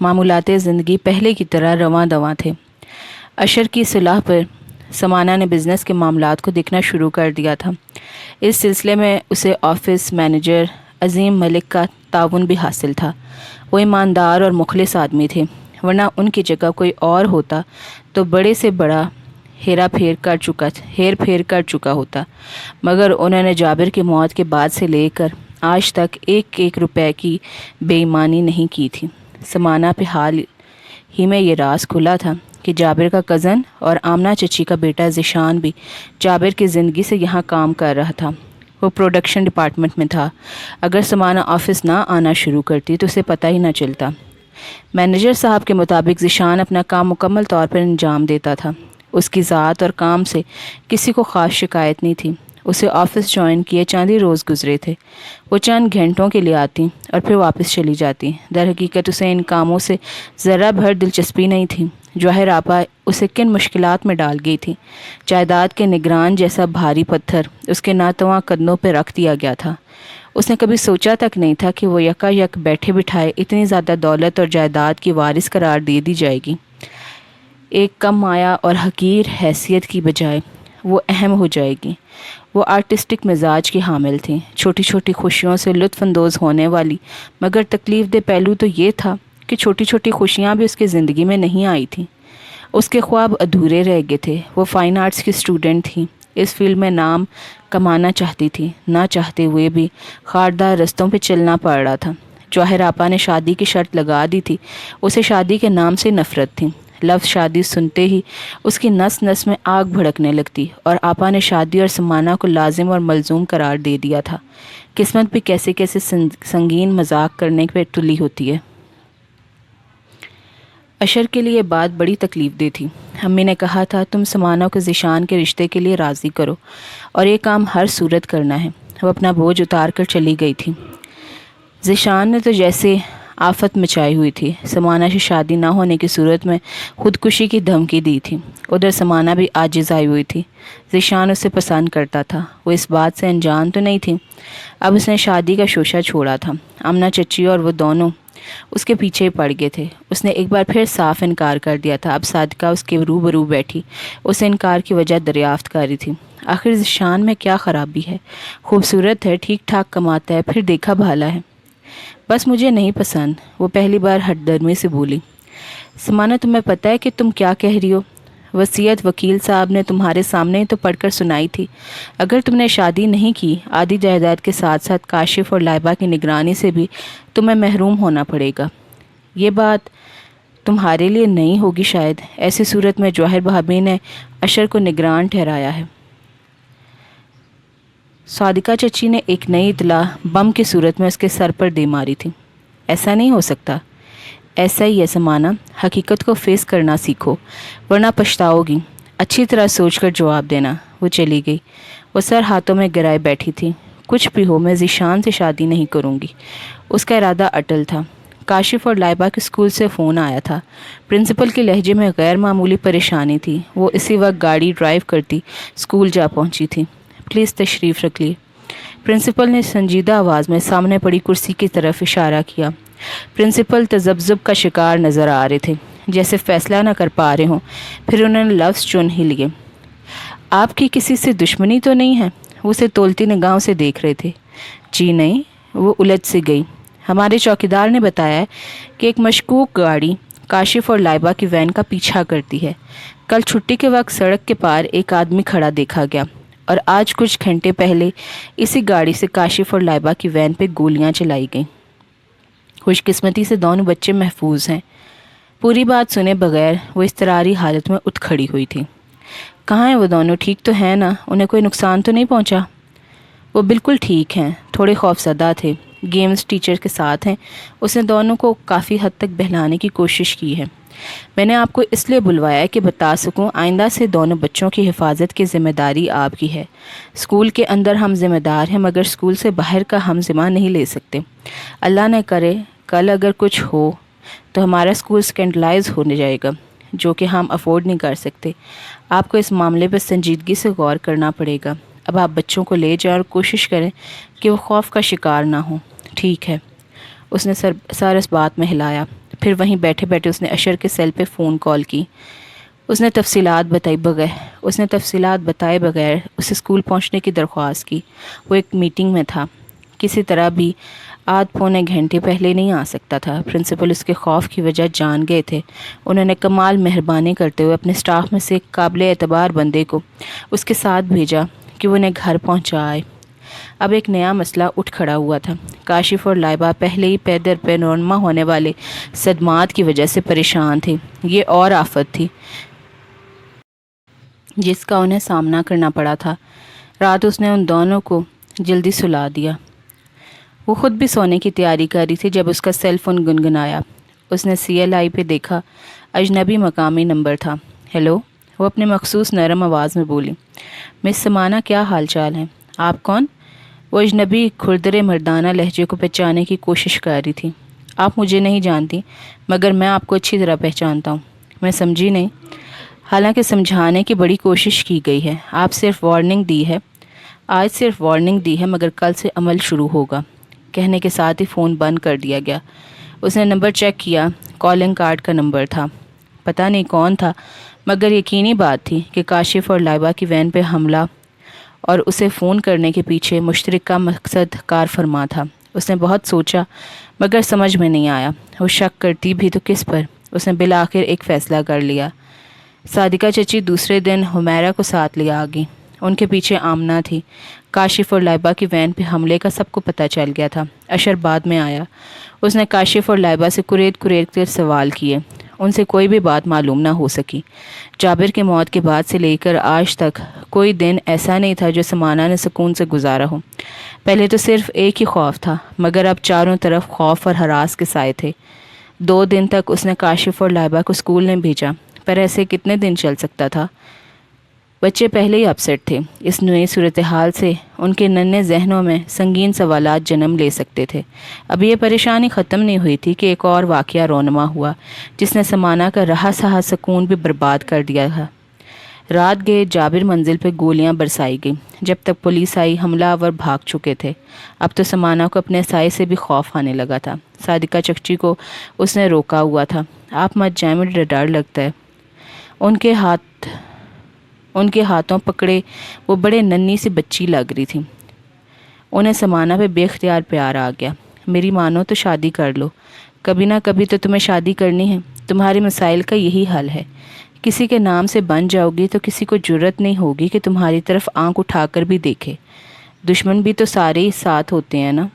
معمولات زندگی پہلے کی طرح رواں دواں تھے۔ اشر کی صلاح پر سمانہ نے بزنس کے معاملات کو دیکھنا شروع کر دیا تھا۔ اس سلسلے میں اسے آفس مینیجر عظیم ملک کا تعاون بھی حاصل تھا۔ وہ ایماندار اور مخلص آدمی تھے، ورنہ ان کی جگہ کوئی اور ہوتا تو بڑے سے بڑا ہیر پھیر کر چکا ہوتا، مگر انہوں نے جابر کی موت کے بعد سے لے کر آج تک ایک روپے کی بے ایمانی نہیں کی تھی۔ سمانہ پہ حال ہی میں یہ راز کھلا تھا کہ جابر کا کزن اور آمنہ چچی کا بیٹا ذیشان بھی جابر کی زندگی سے یہاں کام کر رہا تھا۔ وہ پروڈکشن ڈپارٹمنٹ میں تھا۔ اگر سمانہ آفس نہ آنا شروع کرتی تو اسے پتہ ہی نہ چلتا۔ مینیجر صاحب کے مطابق ذیشان اپنا کام مکمل طور پر انجام دیتا تھا۔ اس کی ذات اور کام سے کسی کو خاص شکایت نہیں تھی۔ اسے آفس جوائن کیے چند ہی روز گزرے تھے۔ وہ چند گھنٹوں کے لیے آتی اور پھر واپس چلی جاتی۔ در حقیقت اسے ان کاموں سے ذرہ بھر دلچسپی نہیں تھی۔ جواہر آپا اسے کن مشکلات میں ڈال گئی تھی۔ جائیداد کے نگران جیسا بھاری پتھر اس کے ناتواں قدموں پہ رکھ دیا گیا تھا۔ اس نے کبھی سوچا تک نہیں تھا کہ وہ یکا یک بیٹھے بٹھائے اتنی زیادہ دولت اور جائیداد کی وارث قرار دے دی جائے گی۔ ایک کم مایہ اور حقیر حیثیت کی بجائے وہ اہم ہو جائے گی۔ وہ آرٹسٹک مزاج کی حامل تھیں۔ چھوٹی چھوٹی خوشیوں سے لطف اندوز ہونے والی مگر تکلیف دہ پہلو تو یہ تھا کہ چھوٹی چھوٹی خوشیاں بھی اس کی زندگی میں نہیں آئی تھیں۔ اس کے خواب ادھورے رہ گئے تھے۔ وہ فائن آرٹس کی اسٹوڈنٹ تھی، اس فیلڈ میں نام کمانا چاہتی تھی، نہ چاہتے ہوئے بھی خاردار رستوں پہ چلنا پڑ رہا تھا۔ جواہر آپا نے شادی کی شرط لگا دی تھی۔ اسے شادی کے نام سے نفرت تھی۔ لفظ شادی سنتے ہی اس کی نس نس میں آگ بھڑکنے لگتی، اور آپا نے شادی اور سمانہ کو لازم اور ملزوم قرار دے دیا تھا۔ قسمت بھی کیسے کیسے سنگین مذاق کرنے پہ تلی ہوتی ہے۔ اشر کے لیے بات بڑی تکلیف دہ تھی۔ امی نے کہا تھا تم سمانہ کو ذیشان کے رشتے کے لیے راضی کرو، اور یہ کام ہر صورت کرنا ہے۔ وہ اپنا بوجھ اتار کر چلی گئی تھی۔ ذیشان نے تو جیسے آفت مچائی ہوئی تھی۔ سمانہ سے شادی نہ ہونے کی صورت میں خودکشی کی دھمکی دی تھی۔ ادھر سمانہ بھی عاجز آئی ہوئی تھی۔ ذیشان اسے پسند کرتا تھا، وہ اس بات سے انجان تو نہیں تھی۔ اب اس نے شادی کا شوشہ چھوڑا تھا۔ آمنہ چچی اور وہ دونوں اس کے پیچھے پڑ گئے تھے۔ اس نے ایک بار پھر صاف انکار کر دیا تھا۔ اب صادقہ اس کے روبرو بیٹھی اسے انکار کی وجہ دریافت کر رہی تھی۔ آخر ذیشان میں کیا خرابی ہے؟ خوبصورت ہے، ٹھیک ٹھاک کماتا ہے، پھر دیکھا بھالا ہے۔ بس مجھے نہیں پسند، وہ پہلی بار ہٹ درمی سے بولی۔ سمانہ تمہیں پتہ ہے کہ تم کیا کہہ رہی ہو؟ وصیت وکیل صاحب نے تمہارے سامنے تو پڑھ کر سنائی تھی۔ اگر تم نے شادی نہیں کی، آدھی جائیداد کے ساتھ ساتھ کاشف اور لائبہ کی نگرانی سے بھی تمہیں محروم ہونا پڑے گا۔ یہ بات تمہارے لیے نہیں ہوگی شاید۔ ایسی صورت میں جواہر بھابھی نے اشر کو نگران ٹھہرایا ہے۔ صادقہ چچی نے ایک نئی اطلاع بم کی صورت میں اس کے سر پر دے ماری تھی۔ ایسا نہیں ہو سکتا۔ ایسا ہی ہے سمانہ، حقیقت کو فیس کرنا سیکھو ورنہ پچھتاؤ گی۔ اچھی طرح سوچ کر جواب دینا۔ وہ چلی گئی۔ وہ سر ہاتھوں میں گرائے بیٹھی تھی۔ کچھ بھی ہو میں ذیشان سے شادی نہیں کروں گی۔ اس کا ارادہ اٹل تھا۔ کاشف اور لائبہ کے اسکول سے فون آیا تھا۔ پرنسپل کے لہجے میں غیر معمولی پریشانی تھی۔ وہ اسی وقت گاڑی ڈرائیو کرتی اسکول جا پہنچی تھی۔ پلیز تشریف رکھ لیے۔ پرنسپل نے سنجیدہ آواز میں سامنے پڑی کرسی کی طرف اشارہ کیا۔ پرنسپل تذبذب کا شکار نظر آ رہے تھے، جیسے فیصلہ نہ کر پا رہے ہوں۔ پھر انہوں نے لفظ چن ہی لیے۔ آپ کی کسی سے دشمنی تو نہیں ہے؟ وہ اسے تولتی نگاہوں سے دیکھ رہے تھے۔ جی نہیں، وہ الجھ سے گئی۔ ہمارے چوکیدار نے بتایا کہ ایک مشکوک گاڑی کاشف اور لائبہ کی وین کا پیچھا کرتی ہے۔ کل چھٹی کے وقت سڑک کے پار ایک آدمی کھڑا دیکھا گیا، اور آج کچھ گھنٹے پہلے اسی گاڑی سے کاشف اور لائبہ کی وین پہ گولیاں چلائی گئیں۔ خوش قسمتی سے دونوں بچے محفوظ ہیں۔ پوری بات سنے بغیر وہ اضطراری حالت میں اٹھ کھڑی ہوئی تھی۔ کہاں ہیں وہ دونوں؟ ٹھیک تو ہیں نا؟ انہیں کوئی نقصان تو نہیں پہنچا؟ وہ بالکل ٹھیک ہیں، تھوڑے خوفزدہ تھے۔ گیمز ٹیچر کے ساتھ ہیں۔ اس نے دونوں کو کافی حد تک بہلانے کی کوشش کی ہے۔ میں نے آپ کو اس لیے بلوایا کہ بتا سکوں آئندہ سے دونوں بچوں کی حفاظت کی ذمہ داری آپ کی ہے۔ اسکول کے اندر ہم ذمہ دار ہیں، مگر اسکول سے باہر کا ہم ذمہ نہیں لے سکتے۔ اللہ نہ کرے کل اگر کچھ ہو تو ہمارا اسکول اسکینڈلائز ہونے جائے گا، جو کہ ہم افورڈ نہیں کر سکتے۔ آپ کو اس معاملے پر سنجیدگی سے غور کرنا پڑے گا۔ اب آپ بچوں کو لے جائیں اور کوشش کریں کہ وہ خوف کا شکار نہ ہوں۔ ٹھیک ہے۔ اس نے سر اس بات میں ہلایا، پھر پھر وہیں بیٹھے بیٹھے اس نے اشر کے سیل پہ فون کال کی۔ اس نے تفصیلات بتائے بغیر اسے اسکول پہنچنے کی درخواست کی۔ وہ ایک میٹنگ میں تھا، کسی طرح بھی آدھ پونے گھنٹے پہلے نہیں آ سکتا تھا۔ پرنسپل اس کے خوف کی وجہ جان گئے تھے۔ انہوں نے کمال مہربانی کرتے ہوئے اپنے سٹاف میں سے ایک قابل اعتبار بندے کو اس کے ساتھ بھیجا کہ وہ انہیں گھر پہنچائے۔ اب ایک نیا مسئلہ اٹھ کھڑا ہوا تھا۔ کاشف اور لائبہ پہلے ہی پے در پے رونما ہونے والے صدمات کی وجہ سے پریشان تھے۔ یہ اور آفت تھی جس کا انہیں سامنا کرنا پڑا تھا۔ رات اس نے ان دونوں کو جلدی سلا دیا۔ وہ خود بھی سونے کی تیاری کر رہی تھی جب اس کا سیل فون گنگنایا۔ اس نے CLI پہ دیکھا، اجنبی مقامی نمبر تھا۔ ہیلو، وہ اپنے مخصوص نرم آواز میں بولی۔ مس سمانہ، کیا حال چال ہے؟ آپ کون؟ وہ اجنبی کھردرے مردانہ لہجے کو پہچاننے کی کوشش کر رہی تھی۔ آپ مجھے نہیں جانتی، مگر میں آپ کو اچھی طرح پہچانتا ہوں۔ میں سمجھی نہیں۔ حالانکہ سمجھانے کی بڑی کوشش کی گئی ہے، آپ صرف وارننگ دی ہے، آج صرف وارننگ دی ہے، مگر کل سے عمل شروع ہوگا۔ کہنے کے ساتھ ہی فون بند کر دیا گیا۔ اس نے نمبر چیک کیا، کالنگ کارڈ کا نمبر تھا۔ پتہ نہیں کون تھا، مگر یقینی بات تھی کہ کاشف اور لائبہ کی وین پہ حملہ اور اسے فون کرنے کے پیچھے مشترکہ مقصد کار فرما تھا۔ اس نے بہت سوچا مگر سمجھ میں نہیں آیا، وہ شک کرتی بھی تو کس پر۔ اس نے بالآخر ایک فیصلہ کر لیا۔ صادقہ چچی دوسرے دن حمیرہ کو ساتھ لے آ گئی۔ ان کے پیچھے آمنہ تھی۔ کاشف اور لائبہ کی وین پہ حملے کا سب کو پتہ چل گیا تھا۔ اشر بعد میں آیا۔ اس نے کاشف اور لائبہ سے کریٹ کر سوال کیے۔ ان سے کوئی بھی بات معلوم نہ ہو سکی۔ جابر کے موت کے بعد سے لے کر آج تک کوئی دن ایسا نہیں تھا جو سمانہ نے سکون سے گزارا ہو۔ پہلے تو صرف ایک ہی خوف تھا، مگر اب چاروں طرف خوف اور ہراس کے سائے تھے۔ 2 دن تک اس نے کاشف اور لائبہ کو اسکول نہیں بھیجا، پر ایسے کتنے دن چل سکتا تھا؟ بچے پہلے ہی اپسیٹ تھے۔ اس نئی صورتحال سے ان کے ننھے ذہنوں میں سنگین سوالات جنم لے سکتے تھے۔ اب یہ پریشانی ختم نہیں ہوئی تھی کہ ایک اور واقعہ رونما ہوا جس نے سمانہ کا رہا سہا سکون بھی برباد کر دیا تھا۔ رات گئے، جابر منزل پہ گولیاں برسائی گئی۔ جب تک پولیس آئی حملہ آور بھاگ چکے تھے۔ اب تو سمانہ کو اپنے سائے سے بھی خوف آنے لگا تھا۔ صادقہ چچی کو اس نے روکا ہوا تھا۔ آپ مت جائیں، مجھے ڈر لگتا ہے۔ ان کے ہاتھوں پکڑے وہ بڑے ننھی سی بچی لگ رہی تھی۔ انہیں سمانہ پہ بے اختیار پیار آ گیا۔ میری مانو تو شادی کر لو، کبھی نہ کبھی تو تمہیں شادی کرنی ہے۔ تمہارے مسائل کا یہی حل ہے۔ کسی کے نام سے بن جاؤ گی تو کسی کو جرت نہیں ہوگی کہ تمہاری طرف آنکھ اٹھا کر بھی دیکھے۔ دشمن بھی تو سارے ہی ساتھ ہوتے ہیں نا۔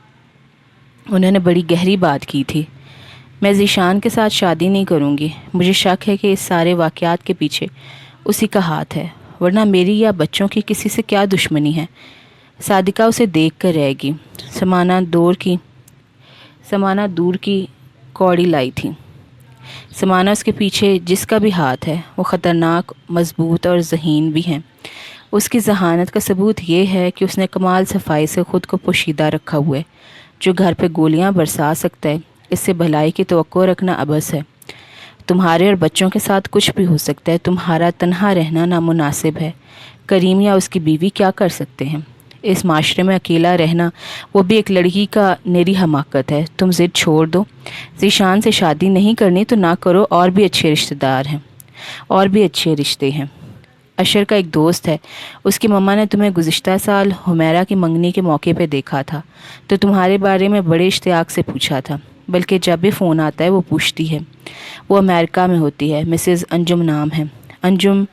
انہوں نے بڑی گہری بات کی تھی۔ میں ذیشان کے ساتھ شادی نہیں کروں گی۔ مجھے شک ہے کہ اس سارے واقعات کے پیچھے اسی کا ہاتھ ہے، ورنہ میری یا بچوں کی کسی سے کیا دشمنی ہے؟ صادقہ اسے دیکھ کر رہ گئی۔ سمانہ دور کی کوڑی لائی تھی۔ سمانہ اس کے پیچھے جس کا بھی ہاتھ ہے وہ خطرناک، مضبوط اور ذہین بھی ہے۔ اس کی ذہانت کا ثبوت یہ ہے کہ اس نے کمال صفائی سے خود کو پوشیدہ رکھا ہوا ہے۔ جو گھر پہ گولیاں برسا سکتا ہے، اس سے بھلائی کی توقع رکھنا عبث ہے۔ تمہارے اور بچوں کے ساتھ کچھ بھی ہو سکتا ہے۔ تمہارا تنہا رہنا نامناسب ہے۔ کریم یا اس کی بیوی کیا کر سکتے ہیں؟ اس معاشرے میں اکیلا رہنا، وہ بھی ایک لڑکی کا، نری حماقت ہے۔ تم ضد چھوڑ دو۔ ذیشان سے شادی نہیں کرنی تو نہ کرو، اور بھی اچھے رشتہ دار ہیں، اور بھی اچھے رشتے ہیں۔ اشر کا ایک دوست ہے، اس کی مما نے تمہیں گزشتہ سال حمیرہ کی منگنی کے موقع پہ دیکھا تھا تو تمہارے بارے میں بڑے اشتیاق سے پوچھا تھا، بلکہ جب بھی فون آتا ہے وہ پوچھتی ہے۔ وہ امریکہ میں ہوتی ہے، مسز انجم نام ہے۔ انجم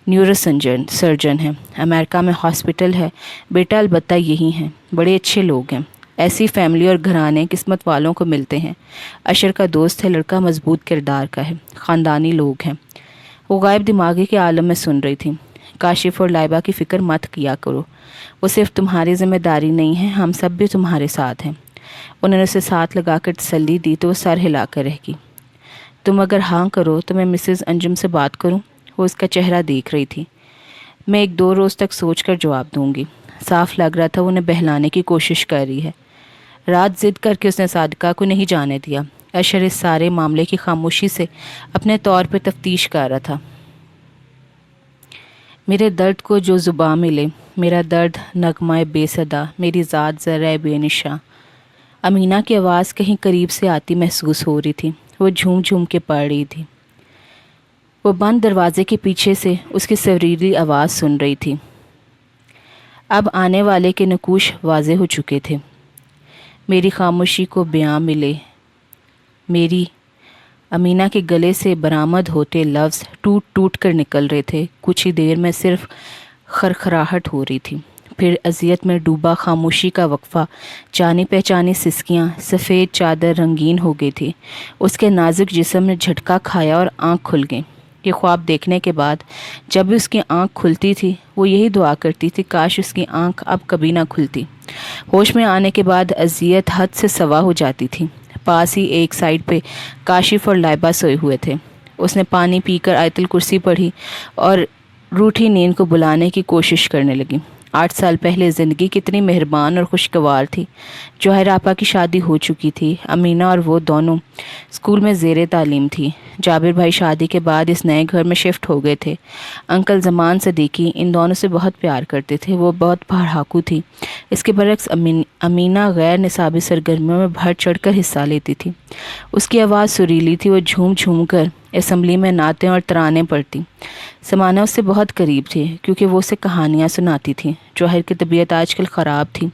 نیورو سرجن ہے، امریکہ میں ہاسپٹل ہے۔ بیٹا البتہ یہی ہیں، بڑے اچھے لوگ ہیں۔ ایسی فیملی اور گھرانے قسمت والوں کو ملتے ہیں۔ اشر کا دوست ہے، لڑکا مضبوط کردار کا ہے، خاندانی لوگ ہیں۔ وہ غائب دماغی کے عالم میں سن رہی تھی۔ کاشف اور لائبہ کی فکر مت کیا کرو، وہ صرف تمہاری ذمہ داری نہیں ہے، ہم سب بھی تمہارے ساتھ ہیں۔ انہوں نے اسے ساتھ لگا کر تسلی دی تو وہ سر ہلا کر رہ گئی۔ تم اگر ہاں کرو تو میں مسز انجم سے بات کروں؟ وہ اس کا چہرہ دیکھ رہی تھی۔ میں 1-2 روز تک سوچ کر جواب دوں گی۔ صاف لگ رہا تھا وہ انہیں بہلانے کی کوشش کر رہی ہے۔ رات ضد کر کے اس نے صادقہ کو نہیں جانے دیا۔ اشر اس سارے معاملے کی خاموشی سے اپنے طور پہ تفتیش کر رہا تھا۔ میرے درد کو جو زباں ملے، میرا درد نغمہ بے صدا، میری ذات ذرہ بے نشاں۔ امینہ کی آواز کہیں قریب سے آتی محسوس ہو رہی تھی۔ وہ جھوم جھوم کے پڑھ رہی تھی۔ وہ بند دروازے کے پیچھے سے اس کی سریلی آواز سن رہی تھی۔ اب آنے والے کے نقوش واضح ہو چکے تھے۔ میری خاموشی کو بیاں ملے، میری امینہ کے گلے سے برآمد ہوتے لفظ ٹوٹ ٹوٹ کر نکل رہے تھے۔ کچھ ہی دیر میں صرف خرخراہٹ ہو رہی تھی، پھر اذیت میں ڈوبا خاموشی کا وقفہ، جانی پہچانی سسکیاں، سفید چادر رنگین ہو گئی تھی۔ اس کے نازک جسم نے جھٹکا کھایا اور آنکھ کھل گئی۔ یہ خواب دیکھنے کے بعد جب بھی اس کی آنکھ کھلتی تھی وہ یہی دعا کرتی تھی، کاش اس کی آنکھ اب کبھی نہ کھلتی۔ ہوش میں آنے کے بعد اذیت حد سے سوا ہو جاتی تھی۔ پاس ہی ایک سائڈ پہ کاشف اور لائبہ سوئے ہوئے تھے۔ اس نے پانی پی کر آیت الکرسی پڑھی اور روٹھی نیند کو بلانے کی کوشش کرنے لگی۔ 8 سال پہلے زندگی کتنی مہربان اور خوشگوار تھی۔ جوہر آپا کی شادی ہو چکی تھی۔ امینہ اور وہ دونوں اسکول میں زیر تعلیم تھی۔ جابر بھائی شادی کے بعد اس نئے گھر میں شفٹ ہو گئے تھے۔ انکل زمان صدیقی ان دونوں سے بہت پیار کرتے تھے۔ وہ بہت پڑھاکو تھی۔ اس کے برعکس امینہ غیر نصابی سرگرمیوں میں بڑھ چڑھ کر حصہ لیتی تھی۔ اس کی آواز سریلی تھی۔ وہ جھوم جھوم کر اسمبلی میں نعتیں اور ترانے پڑھتی۔ سمانہ اس سے بہت قریب تھی کیونکہ وہ اسے کہانیاں سناتی تھی۔ جوہر کی طبیعت آج کل خراب تھی۔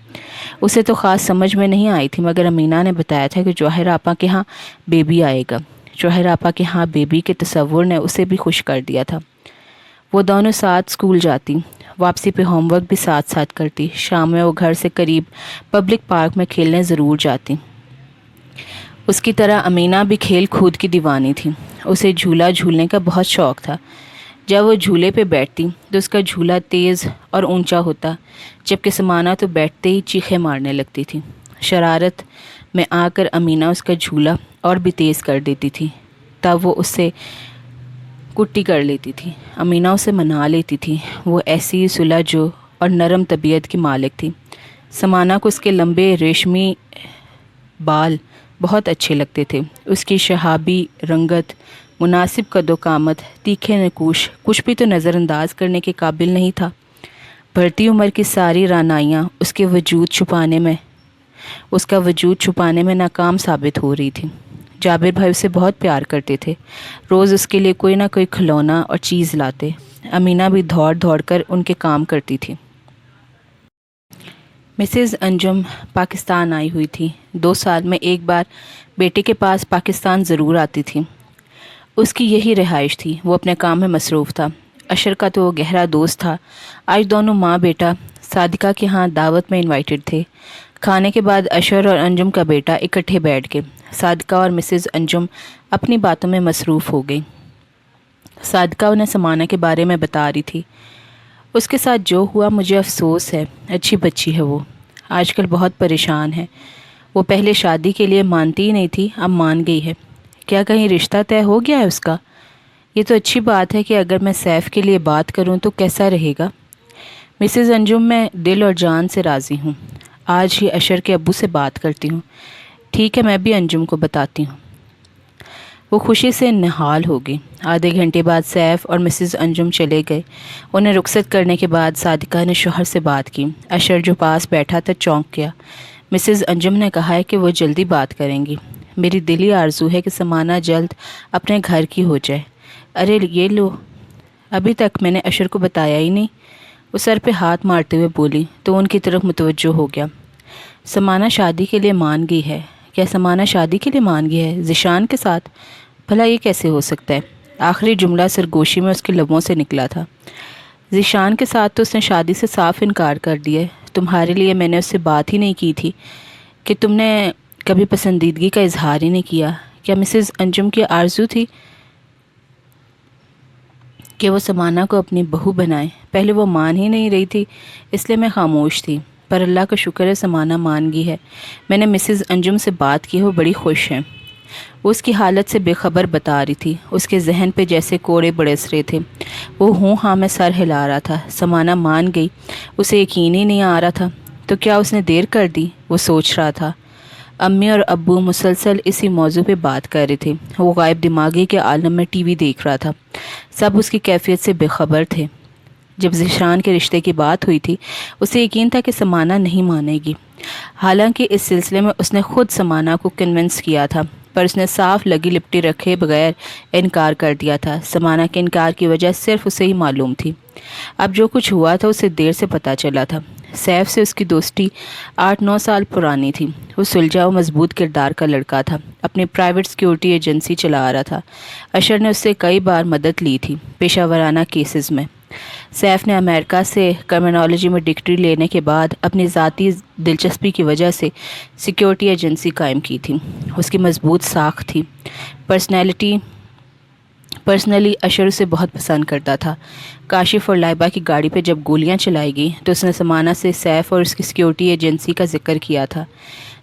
اسے تو خاص سمجھ میں نہیں آئی تھی، مگر امینہ نے بتایا تھا کہ جوہر آپا کے ہاں بیبی آئے گا۔ جوہر آپا کے ہاں بیبی کے تصور نے اسے بھی خوش کر دیا تھا۔ وہ دونوں ساتھ اسکول جاتی، واپسی پہ ہوم ورک بھی ساتھ ساتھ کرتی۔ شام میں وہ گھر سے قریب پبلک پارک میں کھیلنے ضرور جاتی۔ اس کی طرح امینہ بھی کھیل کود کی دیوانی تھی۔ اسے جھولا جھولنے کا بہت شوق تھا۔ جب وہ جھولے پہ بیٹھتی تو اس کا جھولا تیز اور اونچا ہوتا، جبکہ سمانہ تو بیٹھتے ہی چیخیں مارنے لگتی تھی۔ شرارت میں آ کر امینہ اس کا جھولا اور بھی تیز کر دیتی تھی، تب وہ اس سے کٹی کر لیتی تھی۔ امینہ اسے منا لیتی تھی۔ وہ ایسی سلجھو اور نرم طبیعت کی مالک تھی۔ سمانہ کو اس کے لمبے ریشمی بال بہت اچھے لگتے تھے۔ اس کی شہابی رنگت، مناسب قد و قامت، تیکھے نقوش کچھ بھی تو نظر انداز کرنے کے قابل نہیں تھا۔ بڑھتی عمر کی ساری رعنائیاں اس کا وجود چھپانے میں ناکام ثابت ہو رہی تھی۔ جابر بھائی اسے بہت پیار کرتے تھے۔ روز اس کے لیے کوئی نہ کوئی کھلونا اور چیز لاتے۔ امینہ بھی دوڑ دوڑ کر ان کے کام کرتی تھی۔ مسز انجم پاکستان آئی ہوئی تھی۔ 2 سال میں ایک بار بیٹے کے پاس پاکستان ضرور آتی تھی۔ اس کی یہی رہائش تھی۔ وہ اپنے کام میں مصروف تھا۔ اشر کا تو وہ گہرا دوست تھا۔ آج دونوں ماں بیٹا صادقہ کے ہاں دعوت میں انوائٹڈ تھے۔ کھانے کے بعد اشر اور انجم کا بیٹا اکٹھے بیٹھ گئے۔ صادقہ اور مسز انجم اپنی باتوں میں مصروف ہو گئی۔ صادقہ انہیں سمانہ کے بارے میں بتا رہی تھی۔ اس کے ساتھ جو ہوا مجھے افسوس ہے۔ اچھی بچی ہے وہ، آج کل بہت پریشان ہے۔ وہ پہلے شادی کے لیے مانتی ہی نہیں تھی، اب مان گئی ہے۔ کیا کہیں رشتہ طے ہو گیا ہے اس کا؟ یہ تو اچھی بات ہے کہ اگر میں سیف کے لیے بات کروں تو کیسا رہے گا؟ مسز انجم میں دل اور جان سے راضی ہوں۔ آج ہی اشر کے ابو سے بات کرتی ہوں۔ ٹھیک ہے، میں بھی انجم کو بتاتی ہوں۔ وہ خوشی سے نہال ہو گئی۔ آدھے گھنٹے بعد سیف اور مسز انجم چلے گئے۔ انہیں رخصت کرنے کے بعد صادقہ نے شوہر سے بات کی۔ اشر جو پاس بیٹھا تھا چونک گیا۔ مسز انجم نے کہا ہے کہ وہ جلدی بات کریں گی۔ میری دلی آرزو ہے کہ سمانہ جلد اپنے گھر کی ہو جائے۔ ارے یہ لو، ابھی تک میں نے اشر کو بتایا ہی نہیں۔ وہ سر پہ ہاتھ مارتے ہوئے بولی تو ان کی طرف متوجہ ہو گیا۔ سمانہ شادی کے لیے مان گئی ہے؟ کیا سمانہ شادی کے لیے مان گئی ہے ذیشان کے ساتھ؟ بھلا یہ کیسے ہو سکتا ہے؟ آخری جملہ سرگوشی میں اس کے لبوں سے نکلا تھا۔ ذیشان کے ساتھ تو اس نے شادی سے صاف انکار کر دیا ہے۔ تمہارے لیے میں نے اس سے بات ہی نہیں کی تھی کہ تم نے کبھی پسندیدگی کا اظہار ہی نہیں کیا۔ کیا مسز انجم کی آرزو تھی کہ وہ سمانہ کو اپنی بہو بنائے؟ پہلے وہ مان ہی نہیں رہی تھی، اس لیے میں خاموش تھی، پر اللہ کا شکر ہے سمانہ مان گئی ہے۔ میں نے مسز انجم سے بات کی، وہ بڑی خوش ہیں۔ وہ اس کی حالت سے بے خبر بتا رہی تھی۔ اس کے ذہن پہ جیسے کوڑے برس رہے تھے۔ وہ ہوں ہاں میں سر ہلا رہا تھا۔ سمانہ مان گئی، اسے یقین ہی نہیں آ رہا تھا۔ تو کیا اس نے دیر کر دی؟ وہ سوچ رہا تھا۔ امی اور ابو مسلسل اسی موضوع پہ بات کر رہے تھے۔ وہ غائب دماغی کے عالم میں ٹی وی دیکھ رہا تھا۔ سب اس کی کیفیت سے بے خبر تھے۔ جب ذیشان کے رشتے کی بات ہوئی تھی اسے یقین تھا کہ سمانہ نہیں مانے گی، حالانکہ اس سلسلے میں اس نے خود سمانہ کو کنونس کیا تھا، پر اس نے صاف لگی لپٹی رکھے بغیر انکار کر دیا تھا۔ سمانہ کے انکار کی وجہ صرف اسے ہی معلوم تھی۔ اب جو کچھ ہوا تھا اسے دیر سے پتہ چلا تھا۔ سیف سے اس کی دوستی 8-9 سال پرانی تھی۔ وہ سلجھا و مضبوط کردار کا لڑکا تھا، اپنی پرائیویٹ سیکیورٹی ایجنسی چلا رہا تھا۔ اشر نے اس سے کئی بار مدد لی تھی پیشہ ورانہ کیسز میں۔ سیف نے امریکہ سے کرمنالوجی میں ڈگری لینے کے بعد اپنی ذاتی دلچسپی کی وجہ سے سیکیورٹی ایجنسی قائم کی تھی۔ اس کی مضبوط ساکھ تھی۔ پرسنلی اشر اسے بہت پسند کرتا تھا۔ کاشف اور لائبہ کی گاڑی پہ جب گولیاں چلائی گئیں تو اس نے سمانہ سے سیف اور اس کی سیکیورٹی ایجنسی کا ذکر کیا تھا،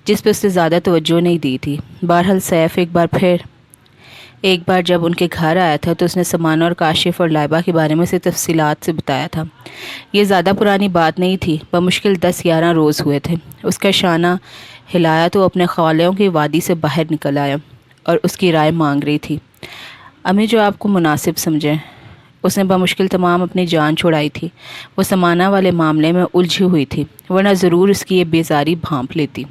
جس پہ اس نے زیادہ توجہ نہیں دی تھی۔ بہرحال سیف ایک بار جب ان کے گھر آیا تھا تو اس نے سمانہ اور کاشف اور لائبہ کے بارے میں سے تفصیلات سے بتایا تھا۔ یہ زیادہ پرانی بات نہیں تھی، بمشکل 10-11 روز ہوئے تھے۔ اس کا شانہ ہلایا تو اپنے خالیوں کی وادی سے باہر نکل آیا اور اس کی رائے مانگ رہی تھی۔ امی جو آپ کو مناسب سمجھیں۔ اس نے بمشکل تمام اپنی جان چھڑائی تھی۔ وہ سمانہ والے معاملے میں الجھی ہوئی تھی، ورنہ ضرور اس کی یہ بیزاری بھانپ لیتی۔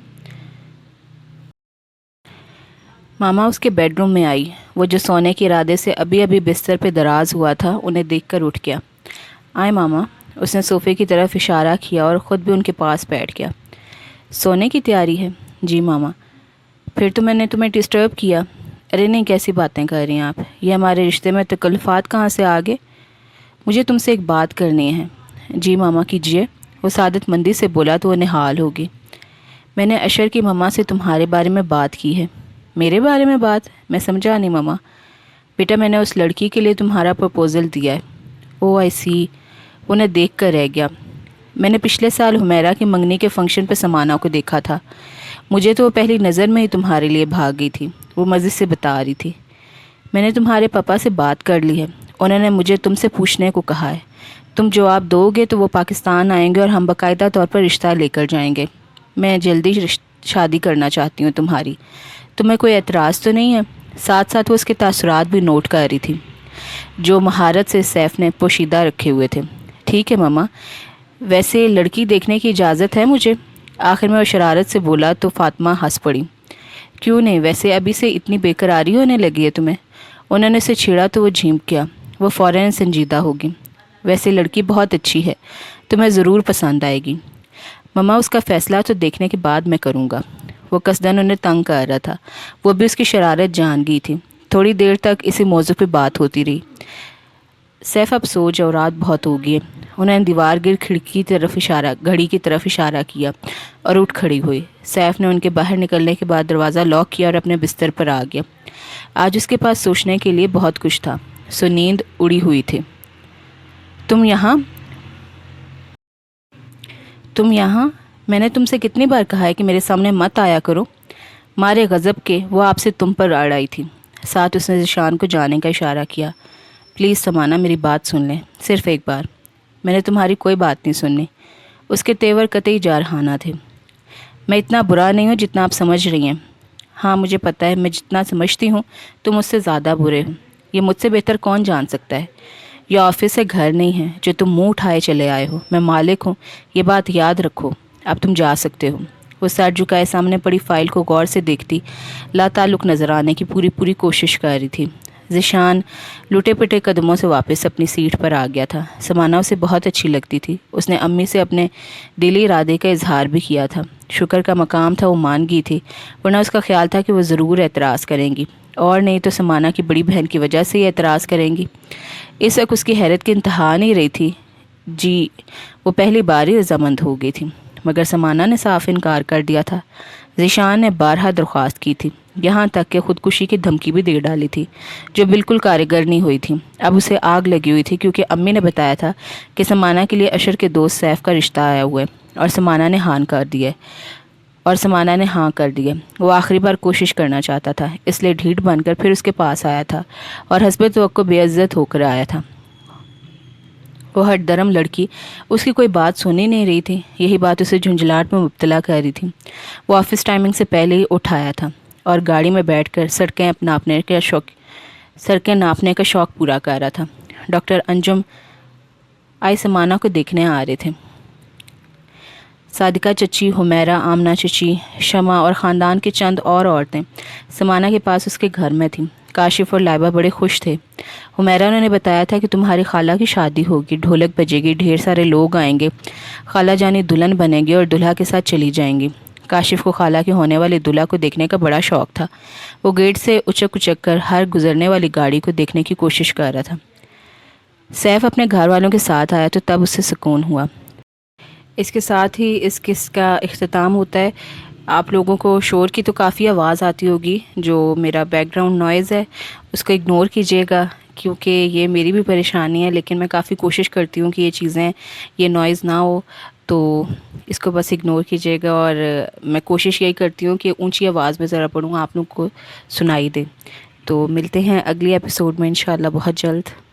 ماما اس کے بیڈ روم میں آئی۔ وہ جو سونے کے ارادے سے ابھی ابھی بستر پہ دراز ہوا تھا انہیں دیکھ کر اٹھ گیا۔ آئے ماما۔ اس نے صوفے کی طرف اشارہ کیا اور خود بھی ان کے پاس بیٹھ گیا۔ سونے کی تیاری ہے؟ جی ماما۔ پھر تو میں نے تمہیں ڈسٹرب کیا؟ ارے نہیں، کیسی باتیں کر رہی ہیں آپ؟ یہ ہمارے رشتے میں تکلفات کہاں سے آ گئے؟ مجھے تم سے ایک بات کرنی ہے۔ جی ماما کیجیے۔ وہ سعادت مندی سے بولا تو وہ نہال ہوگی۔ میں نے اشر کی ماما سے تمہارے بارے میں بات کی ہے۔ میرے بارے میں بات؟ میں سمجھا نہیں ماما۔ بیٹا میں نے اس لڑکی کے لیے تمہارا پرپوزل دیا ہے۔ او آئی سی۔ انہیں دیکھ کر رہ گیا۔ میں نے پچھلے سال حمیرہ کی منگنی کے فنکشن پہ سمانہ کو دیکھا تھا۔ مجھے تو وہ پہلی نظر میں ہی تمہارے لیے بھاگ گئی تھی، وہ مزے سے بتا رہی تھی۔ میں نے تمہارے پاپا سے بات کر لی ہے، انہوں نے مجھے تم سے پوچھنے کو کہا ہے۔ تم جواب دو گے تو وہ پاکستان آئیں گے اور ہم باقاعدہ طور پر رشتہ لے کر جائیں گے۔ میں جلدی شادی کرنا چاہتی ہوں تمہاری۔ تمہیں کوئی اعتراض تو نہیں ہے؟ ساتھ ساتھ وہ اس کے تاثرات بھی نوٹ کر رہی تھی جو مہارت سے سیف نے پوشیدہ رکھے ہوئے تھے۔ ٹھیک ہے ماما، ویسے لڑکی دیکھنے کی اجازت ہے مجھے؟ آخر میں وہ شرارت سے بولا تو فاطمہ ہنس پڑی۔ کیوں نہیں، ویسے ابھی سے اتنی بے قراری ہونے لگی ہے تمہیں؟ انہوں نے اسے چھیڑا تو وہ جھینک گیا۔ وہ فوراً سنجیدہ ہوگی۔ ویسے لڑکی بہت اچھی ہے، تمہیں ضرور پسند آئے گی۔ ماما اس کا فیصلہ تو دیکھنے کے بعد میں کروں گا۔ وہ قصداً انہیں تنگ کر رہا تھا، وہ بھی اس کی شرارت جان گئی تھی۔ تھوڑی دیر تک اسی موضوع پہ بات ہوتی رہی۔ سیف اب سو جاؤ، رات بہت ہو گئی ہے۔ انہوں نے دیوار گر گھڑی کی طرف اشارہ کیا اور اٹھ کھڑی ہوئی۔ سیف نے ان کے باہر نکلنے کے بعد دروازہ لاک کیا اور اپنے بستر پر آ گیا۔ آج اس کے پاس سوچنے کے لیے بہت کچھ تھا، سو نیند اڑی ہوئی تھی۔ تم یہاں؟ میں نے تم سے کتنی بار کہا ہے کہ میرے سامنے مت آیا کرو؟ مارے غضب کے وہ آپ سے تم پر اڑ آئی تھی۔ ساتھ اس نے ذیشان کو جانے کا اشارہ کیا۔ پلیز سمانہ میری بات سن لیں، صرف ایک بار۔ میں نے تمہاری کوئی بات نہیں سننی۔ اس کے تیور قطعی جارحانہ تھے۔ میں اتنا برا نہیں ہوں جتنا آپ سمجھ رہی ہیں۔ ہاں مجھے پتہ ہے، میں جتنا سمجھتی ہوں تم اس سے زیادہ برے ہو۔ یہ مجھ سے بہتر کون جان سکتا ہے؟ یہ آفس سے گھر نہیں ہے جو تم منہ اٹھائے چلے آئے ہو۔ میں مالک ہوں، یہ بات یاد رکھو۔ اب تم جا سکتے ہو۔ وہ سر جھکائے سامنے پڑی فائل کو غور سے دیکھتی، لا تعلق نظر آنے کی پوری کوشش کر رہی تھی۔ ذیشان لٹے پٹے قدموں سے واپس اپنی سیٹ پر آ گیا تھا۔ سمانہ اسے بہت اچھی لگتی تھی۔ اس نے امی سے اپنے دلی ارادے کا اظہار بھی کیا تھا۔ شکر کا مقام تھا وہ مان گئی تھی، ورنہ اس کا خیال تھا کہ وہ ضرور اعتراض کریں گی، اور نہیں تو سمانہ کی بڑی بہن کی وجہ سے ہی اعتراض کریں گی۔ اس وقت اس کی حیرت کی انتہا نہیں رہی تھی۔ جی وہ پہلی بار ہی رضامند ہو گئی تھی، مگر سمانہ نے صاف انکار کر دیا تھا۔ ذیشان نے بارہا درخواست کی تھی، یہاں تک کہ خودکشی کی دھمکی بھی دے ڈالی تھی، جو بالکل کارگر نہیں ہوئی تھی۔ اب اسے آگ لگی ہوئی تھی کیونکہ امی نے بتایا تھا کہ سمانہ کے لیے اشر کے دوست سیف کا رشتہ آیا ہوا ہے اور سمانہ نے ہاں کر دی ہے۔ وہ آخری بار کوشش کرنا چاہتا تھا، اس لیے ڈھیٹ بن کر پھر اس کے پاس آیا تھا اور حسب توقع بے عزت ہو کر آیا تھا۔ وہ ہٹ درم لڑکی اس کی کوئی بات سن ہی نہیں رہی تھی، یہی بات اسے جھنجھلاہٹ میں مبتلا کر رہی تھی۔ وہ آفس ٹائمنگ سے پہلے ہی اٹھایا تھا اور گاڑی میں بیٹھ کر سڑکیں ناپنے کا شوق پورا کر رہا تھا۔ ڈاکٹر انجم آئی سمانہ کو دیکھنے آ رہے تھے۔ صادقہ چچی، حمیرہ، آمنہ چچی، شمع اور خاندان کی چند اور عورتیں سمانہ کے پاس اس کے گھر میں تھیں۔ کاشف اور لائبہ بڑے خوش تھے۔ حمیرہ نے بتایا تھا کہ تمہاری خالہ کی شادی ہوگی، ڈھولک بجے گی، ڈھیر سارے لوگ آئیں گے، خالہ جانی دلہن بنے گی اور دلہا کے ساتھ چلی جائیں گی۔ کاشف کو خالہ کے ہونے والے دلہا کو دیکھنے کا بڑا شوق تھا۔ وہ گیٹ سے اچک اچک کر ہر گزرنے والی گاڑی کو دیکھنے کی کوشش کر رہا تھا۔ سیف اپنے گھر والوں کے ساتھ آیا تو تب اسے سکون ہوا۔ اس کے ساتھ ہی اس قسط کا اختتام ہوتا ہے۔ آپ لوگوں کو شور کی تو کافی آواز آتی ہوگی، جو میرا بیک گراؤنڈ نوائز ہے اس کو اگنور کیجیے گا، کیونکہ یہ میری بھی پریشانی ہے، لیکن میں کافی کوشش کرتی ہوں کہ یہ چیزیں، یہ نوائز نہ ہو، تو اس کو بس اگنور کیجیے گا۔ اور میں کوشش یہی کرتی ہوں کہ اونچی آواز میں ذرا پڑھوں، آپ لوگ کو سنائی دے۔ تو ملتے ہیں اگلی ایپیسوڈ میں انشاءاللہ بہت جلد۔